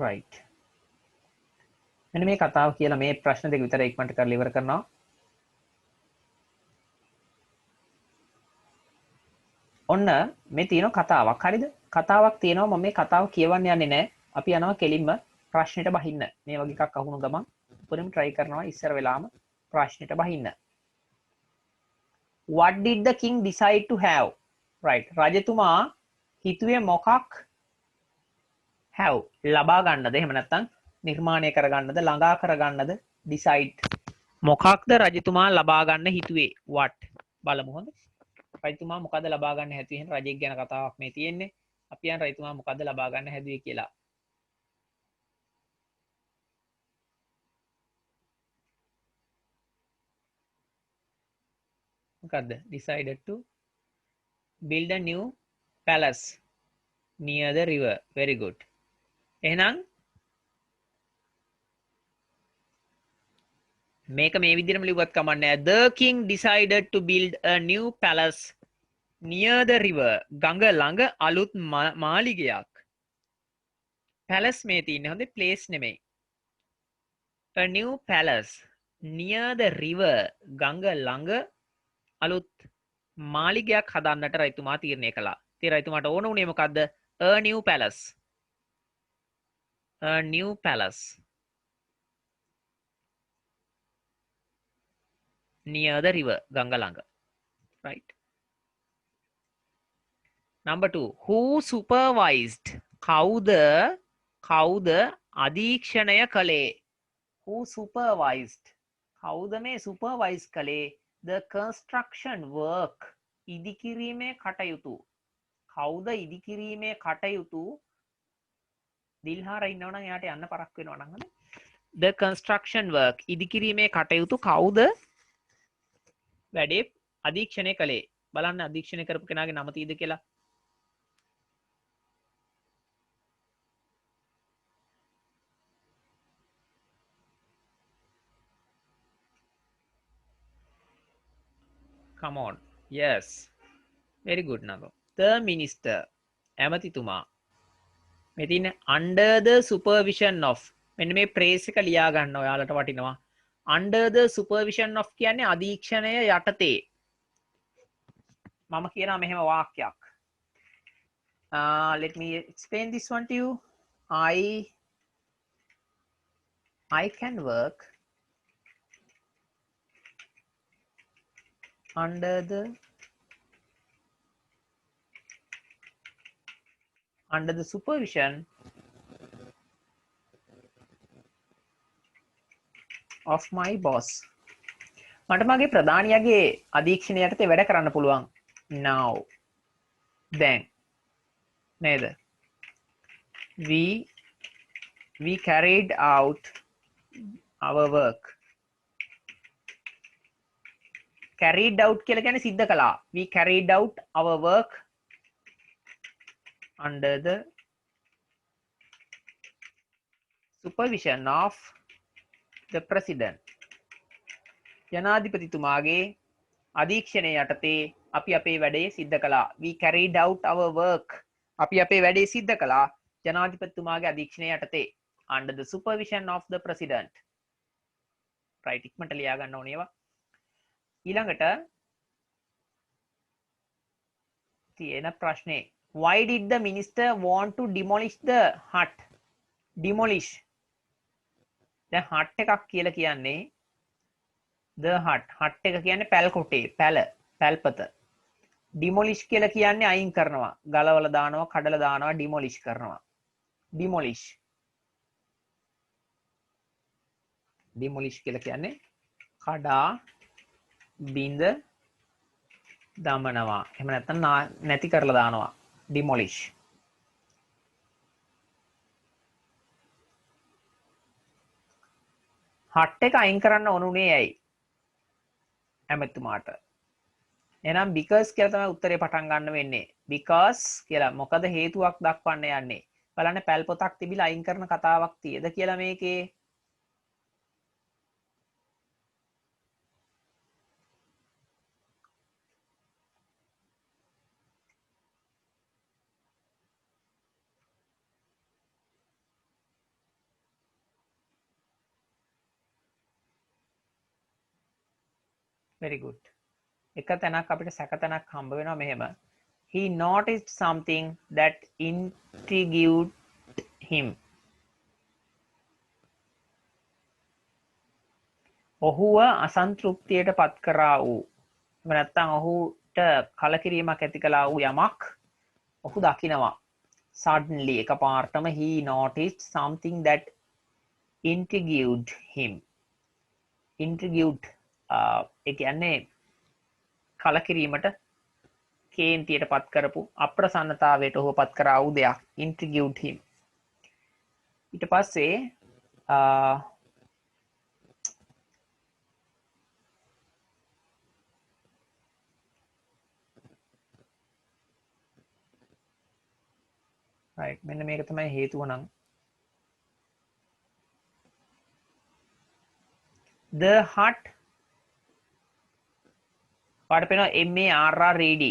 right. මෙන්න මේ කතාව කියලා මේ ප්‍රශ්න දෙක විතර ඉක්මනට කරලා ඉවර කරනවා. ඔන්න මේ තියෙන කතාවක් හරිද? කතාවක් තියෙනවා මම මේ කතාව කියවන්න යන්නේ නැහැ. අපි යනවා කෙලින්ම ප්‍රශ්නෙට බහින්න. මේ වගේ එකක් අහුණු ගමන් උපරිම try කරනවා ඉස්සර වෙලාම ප්‍රශ්නෙට බහින්න. What did the king decide to have? right. රජතුමා හිතුවේ මොකක් have ලබා ගන්නද? එහෙම නැත්නම් නිර්මාණය කරගන්නද? ළඟා කරගන්නද? decide මොකක්ද රජතුමා ලබා ගන්න හිතුවේ? what බලමු හොඳ. රජතුමා මොකද ලබා ගන්න හැදුවේ? රජෙක් ගැන කතාවක් මේ තියෙන්නේ. අපි යන රජතුමා මොකද ලබා ගන්න හැදුවේ කියලා. මොකද්ද? decided to build a new palace near the river. very good. එහෙනම් මේක මේ විදිහටම ලිව්වත් කමන්නේ. The king decided to build a new palace near the river. ගඟ ළඟ අලුත් මාලිගයක්. palace මේ තියෙන්නේ හොඳේ place නෙමෙයි. a new palace near the river. ගඟ ළඟ අලුත් මාලිගයක් හදන්නට රජතුමා තීරණය කළා. ඉතින් රජතුමාට ඕන උනේ මොකද්ද? a new palace. a new palace near the river. ගඟ ළඟ. right. number 2. who supervised? කවුද අධීක්ෂණය කළේ? who supervised? කවුද මේ supervise කළේ? the construction work. ඉදිකිරීමේ කටයුතු. කවුද ඉදිකිරීමේ කටයුතු? දිල්හාර ඉන්නවනම් එයාට යන්න පරක් වෙනවා නම් හරි. the construction work ඉදිකිරීමේ කටයුතු කවුද වැඩේ අධීක්ෂණය කළේ බලන්න අධීක්ෂණය කරපු කෙනාගේ නම තියෙද කියලා come on yes very good නගෝ the minister ඇමතිතුමා මෙතින් under the supervision of මෙන්න මේ ප්‍රේස් එක ලියා ගන්න ඔයාලට වටිනවා under the supervision of කියන්නේ අධීක්ෂණය යටතේ මම කියනවා මෙහෙම වාක්‍යයක් let me explain this one to you I can work under the supervision of my boss මට මගේ ප්‍රධානියාගේ අධීක්ෂණය යටතේ වැඩ කරන්න පුළුවන් now then නේද we carried out our work carried out කියලා කියන්නේ සිද්ධ කළා we carried out our work under the supervision of the president ජනාධිපතිතුමාගේ අධීක්ෂණය යටතේ අපි අපේ වැඩේ සිද්ධ කළා we carried out our work අපි අපේ වැඩේ සිද්ධ කළා ජනාධිපතිතුමාගේ අධීක්ෂණය යටතේ under the supervision of the president right ඉක්මනට ලියා ගන්න ඕනේ ඒවා ඊළඟට තියෙන ප්‍රශ්නේ why did the minister want to demolish the hut demolish දැන් hut එකක් කියලා කියන්නේ the hut එක කියන්නේ පැල් කොටේ පැල්පත demolish කියලා කියන්නේ අයින් කරනවා ගලවලා දානවා කඩලා දානවා demolish කරනවා demolish කියලා කියන්නේ කඩා බිඳ දමනවා එහෙම නැත්නම් නැති කරලා දානවා demolish hut එක අයින් කරන්න ඕනුනේ ඇයි ඇමතුමාට එහෙනම් because කියලා තමයි උත්තරේ පටන් ගන්න වෙන්නේ because කියලා මොකද හේතුවක් දක්වන්න යන්නේ බලන්න පැල් පොතක් තිබිලා අයින් කරන කතාවක් තියෙද කියලා මේකේ very good එක තැනක් අපිට සැක තැනක් හම්බ වෙනවා මෙහෙම he noticed something that intrigued him ඔහුව අසන්තෘප්තියට පත් කරා වූ එහෙම නැත්නම් ඔහුට කලකිරීමක් ඇති කළා වූ යමක් ඔහු දකිනවා suddenly එකපාරටම he noticed something that intrigued him ඒ කියන්නේ කලකිරීමට කේන්තියට පත් කරපු අප්‍රසන්නතාවයට ඔහුව පත් කරා වූ දෙයක් intrigued him ඊට පස්සේ right මෙන්න මේක තමයි හේතුව නම් the hut පාඩ පේනවා MARRED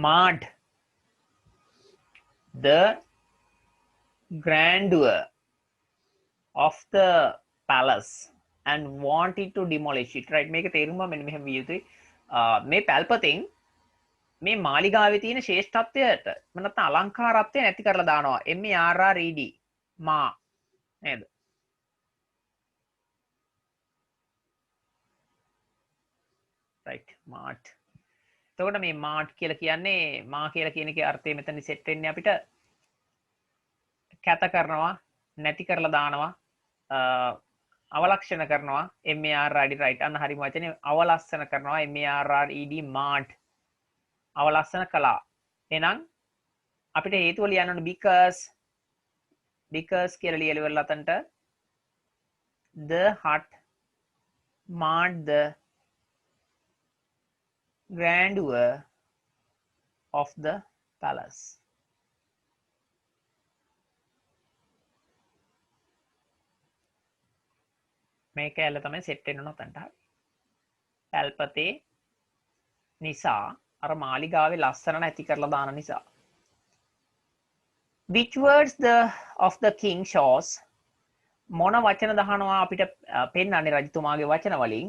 marred the grandeur of the palace and wanted to demolish it right මේක තේරුම මෙන්න මෙහෙම විය යුතුයි මේ පැල්පතෙන් මේ මාලිගාවේ තියෙන ශ්‍රේෂ්ඨත්වයට නැත්නම් අලංකාරත්වය නැති කරලා දානවා MARRED මා නේද right mart එතකොට මේ mart කියලා කියන්නේ මා කියලා කියන එකේ අර්ථය මෙතන සෙට් වෙන්නේ අපිට කැත කරනවා නැති කරලා දානවා අවලක්ෂණ කරනවා MARRED right අන්න හරිම වචනේ අවලස්සන කරනවා MARRED mart අවලස්සන කළා එහෙනම් අපිට හේතුව ලියන්න ඕනේ because කියලා ලියලා ඉවරලා අතන්ට the hut marred the grandeur of the palace. මේක ඇල්ල තමයි සෙට් වෙන්න නොතන්ට. පැල්පතේ නිසා අර මාලිගාවේ ලස්සන නැති කරලා දාන නිසා. Which words of the king shows මොන වචන දහනවා අපිට පෙන්වන්නේ රජතුමාගේ වචන වලින්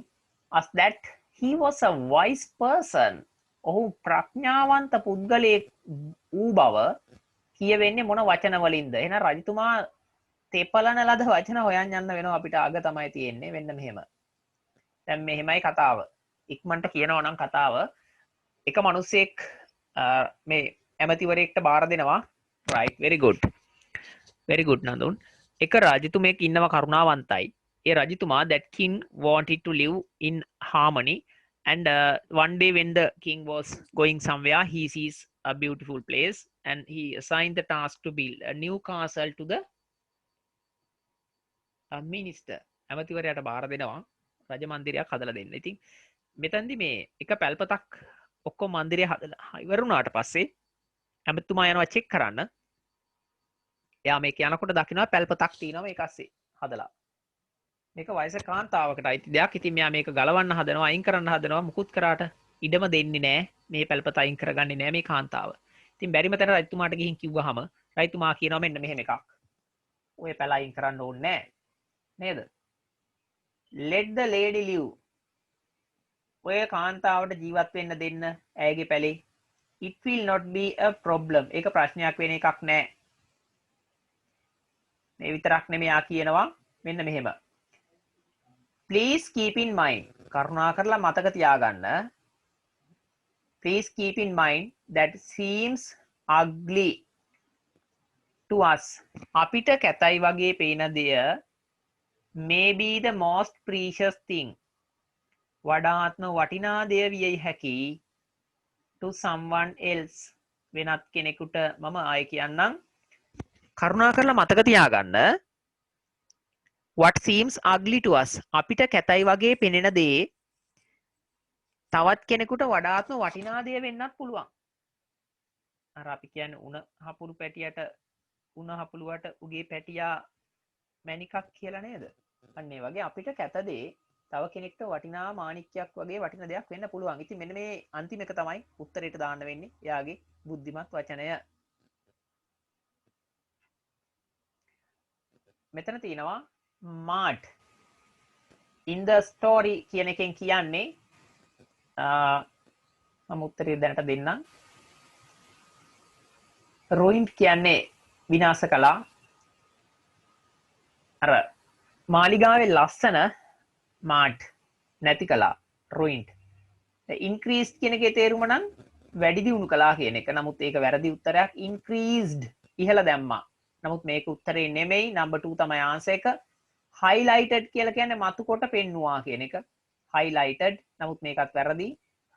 as that he was a wise person. ඔහු ප්‍රඥාවන්ත පුද්ගලයෙක් වූ බව කියවෙන්නේ මොන වචන වලින්ද? එහෙනම් රජතුමා තෙපලන ලද වචන හොයන් යන්න වෙනවා අපිට. අග තමයි තියෙන්නේ වෙන්න මෙහෙම. දැන් මෙහෙමයි කතාව. ඉක්මනට කියනවා නම් කතාව එක මිනිස්සෙක් මේ ඇමතිවරයෙක්ට බාර දෙනවා. right, very good නඳුන්. එක රජතුමෙක් ඉන්නවා කරුණාවන්තයි. ඒ රජතුමා that king wanted to live in harmony and one day when the king was going somewhere he sees a beautiful place and he assigned the task to build a new castle to the minister. ඇමතිවරයාට බාර දෙනවා රජ මන්දිරයක් හදලා දෙන්න. ඉතින් මෙතනදි මේ එක පැල්පතක් ඔක්කොම මන්දිරය හදලා ඉවරුණාට පස්සේ ඇමතිතුමා යනවා චෙක් කරන්න. එයා මේක යනකොට දකිනවා පැල්පතක් තියෙනවා මේක ASCII හදලා. මේක වයසක කාන්තාවකට අයිති දෙයක්. ඉතින් මෙයා මේක ගලවන්න හදනවා, අයින් කරන්න හදනවා. මුකුත් කරාට ඉඩම දෙන්නේ නැහැ. මේ පැල්පත අයින් කරගන්නේ නැහැ මේ කාන්තාව. ඉතින් බැරිම තැන රජතුමාට ගිහින් කිව්වහම රජතුමා කියනවා මෙන්න මෙහෙම එකක්. ඔය පැල අයින් කරන්න ඕනේ නැහැ. නේද? let the lady live. ඔය කාන්තාවට ජීවත් වෙන්න දෙන්න ඇයගේ පැලේ. it will not be a problem. ඒක ප්‍රශ්නයක් වෙන එකක් නෑ. මේ විතරක් නෙමෙයි ආ කියනවා මෙන්න මෙහෙම. please keep in mind. කරුණාකරලා මතක තියාගන්න. please keep in mind that seems ugly to us. අපිට කැතයි වගේ පේන දෙය may be the most precious thing. වඩාත්ම වටිනා දෙය විය හැකි to someone else. වෙනත් කෙනෙකුට මම ආයෙ කියන්නම්. කරුණාකරලා මතක තියාගන්න. what seems ugly to us. අපිට කැතයි වගේ පෙනෙන දේ තවත් කෙනෙකුට වඩාත්ම වටිනා දෙය වෙන්නත් පුළුවන්. අර අපි කියන්නේ උණ හපුරු පැටියට උණ හපුලුවට උගේ පැටියා මැණිකක් කියලා නේද? අන්න ඒ වගේ අපිට කැත දේ තව කෙනෙක්ට වටිනා මාණික්කයක් වගේ වටින දෙයක් වෙන්න පුළුවන්. ඉතින් මෙන්න මේ අන්තිම එක තමයි උත්තරේට දාන්න වෙන්නේ. එයාගේ බුද්ධිමත් වචනය. මෙතන තියෙනවා mart in the story කියන එකෙන් කියන්නේ මම උත්තරේ දැනට දෙන්නම්. ruined කියන්නේ විනාශ කළා. අර මාලිගාවේ ලස්සන mart නැති කළා. ruined. increased කියන එකේ තේරුම නම් වැඩි දියුණු කළා කියන එක. නමුත් ඒක වැරදි උත්තරයක්. increased ඉහළ දැම්මා. නමුත් මේක උත්තරේ නෙමෙයි. number 2 තමයි answer එක. highlighted කියලා කියන්නේ මතු කොට පෙන්නවා කියන එක. highlighted. නමුත් මේකත් වැරදි.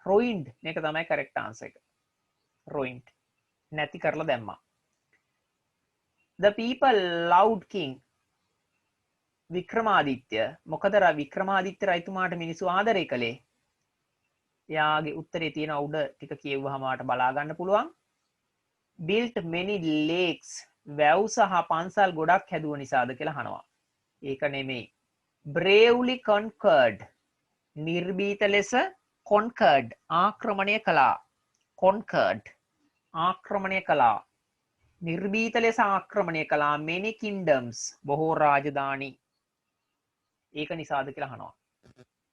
ruined මේක තමයි correct answer එක. ruined නැති කරලා දැම්මා. the people loved king වික්‍රමාදිත්‍ය. මොකද වික්‍රමාදිත්‍ය රජතුමාට මිනිස්සු ආදරය කළේ? එයාගේ උත්තරේ තියෙන උඩ ටික කියවුවාම ආට බලා ගන්න පුළුවන්. built many lakes. වැව් සහ පන්සල් ගොඩක් හැදුව නිසාද කියලා අහනවා. ඒක නෙමෙයි. bravely conquered. නිර්භීත ලෙස conquered ආක්‍රමණය කළා. conquered ආක්‍රමණය කළා. නිර්භීත ලෙස ආක්‍රමණය කළා. many kingdoms බොහෝ රාජධානි. ඒක නිසාද කියලා අහනවා.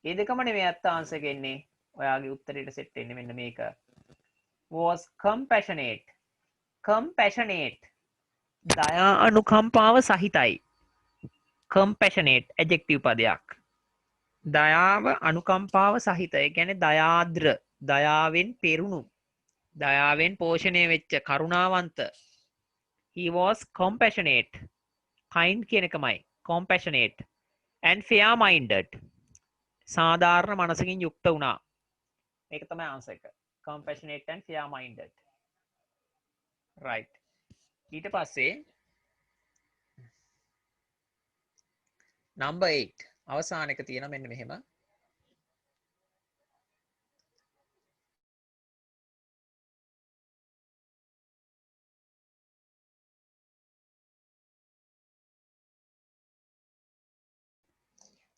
මේ දෙකම නෙමෙයි ඇත්ත ආන්සර් එක එන්නේ. ඔයාගේ උත්තරේට සෙට් වෙන්නේ මෙන්න මේක. was compassionate. compassionate දයා අනුකම්පාව සහිතයි. compassionate adjective පදයක්. දයාව අනුකම්පාව සහිත. ඒ කියන්නේ දයාද්‍ර, දයාවෙන් පෙරුණු, දයාවෙන් පෝෂණය වෙච්ච කරුණාවන්ත. he was compassionate. kind කියන එකමයි compassionate and fair minded. සාධාරණ මනසකින් යුක්ත වුණා. මේක තමයි ආන්සර් එක. compassionate and fair minded. right. ඊට පස්සේ number 8 අවසාන එක තියෙන මෙන්න මෙහෙම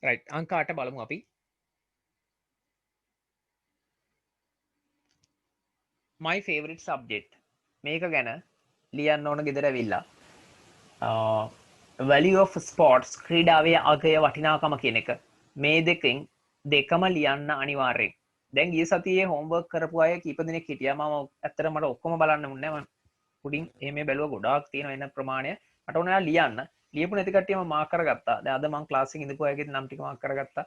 right අංක 8 බලමු අපි my favorite subject මේක ගැන ලියන්න ඕන ගෙදර ඇවිල්ලා value of sports ක්‍රීඩාවේ අගය වටිනාකම කියන එක මේ දෙකෙන් දෙකම ලියන්න අනිවාර්යෙන් දැන් ගිය සතියේ හෝම්වර්ක් කරපු අය කීප දෙනෙක් හිටියා මම ඇත්තට මට ඔක්කොම බලන්න මුන්නේ නැහැ මම උඩින් එහෙම බැලුවා ගොඩාක් තියෙනවා එන ප්‍රමාණය මට ඕන ලියන්න ලියපු නැති කට්ටියම මාක් කරගත්තා දැන් අද මම ක්ලාස් එකේ ඉඳපු අයගේ නම් ටික මාක් කරගත්තා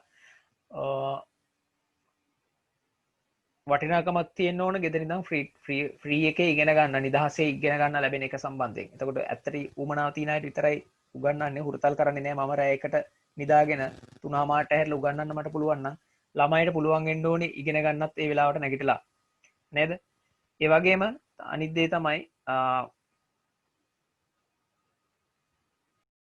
වටිනාකමක් තියෙන්න ඕන ගෙදර ඉඳන් ෆ්‍රී එකේ ඉගෙන ගන්න නිදහසේ ඉගෙන ගන්න ලැබෙන එක සම්බන්ධයෙන්. එතකොට ඇත්තට උමනාව තියෙන අයට විතරයි උගන්වන්නේ හුරතල් කරන්නේ නෑ මම රැ එකට නිදාගෙන 3:00ට ඇහැරලා උගන්වන්න මට පුළුවන් නම් ළමයිට පුළුවන් වෙන්න ඕනේ ඉගෙන ගන්නත් ඒ වෙලාවට නැගිටලා. නේද? ඒ වගේම අනිත් දේ තමයි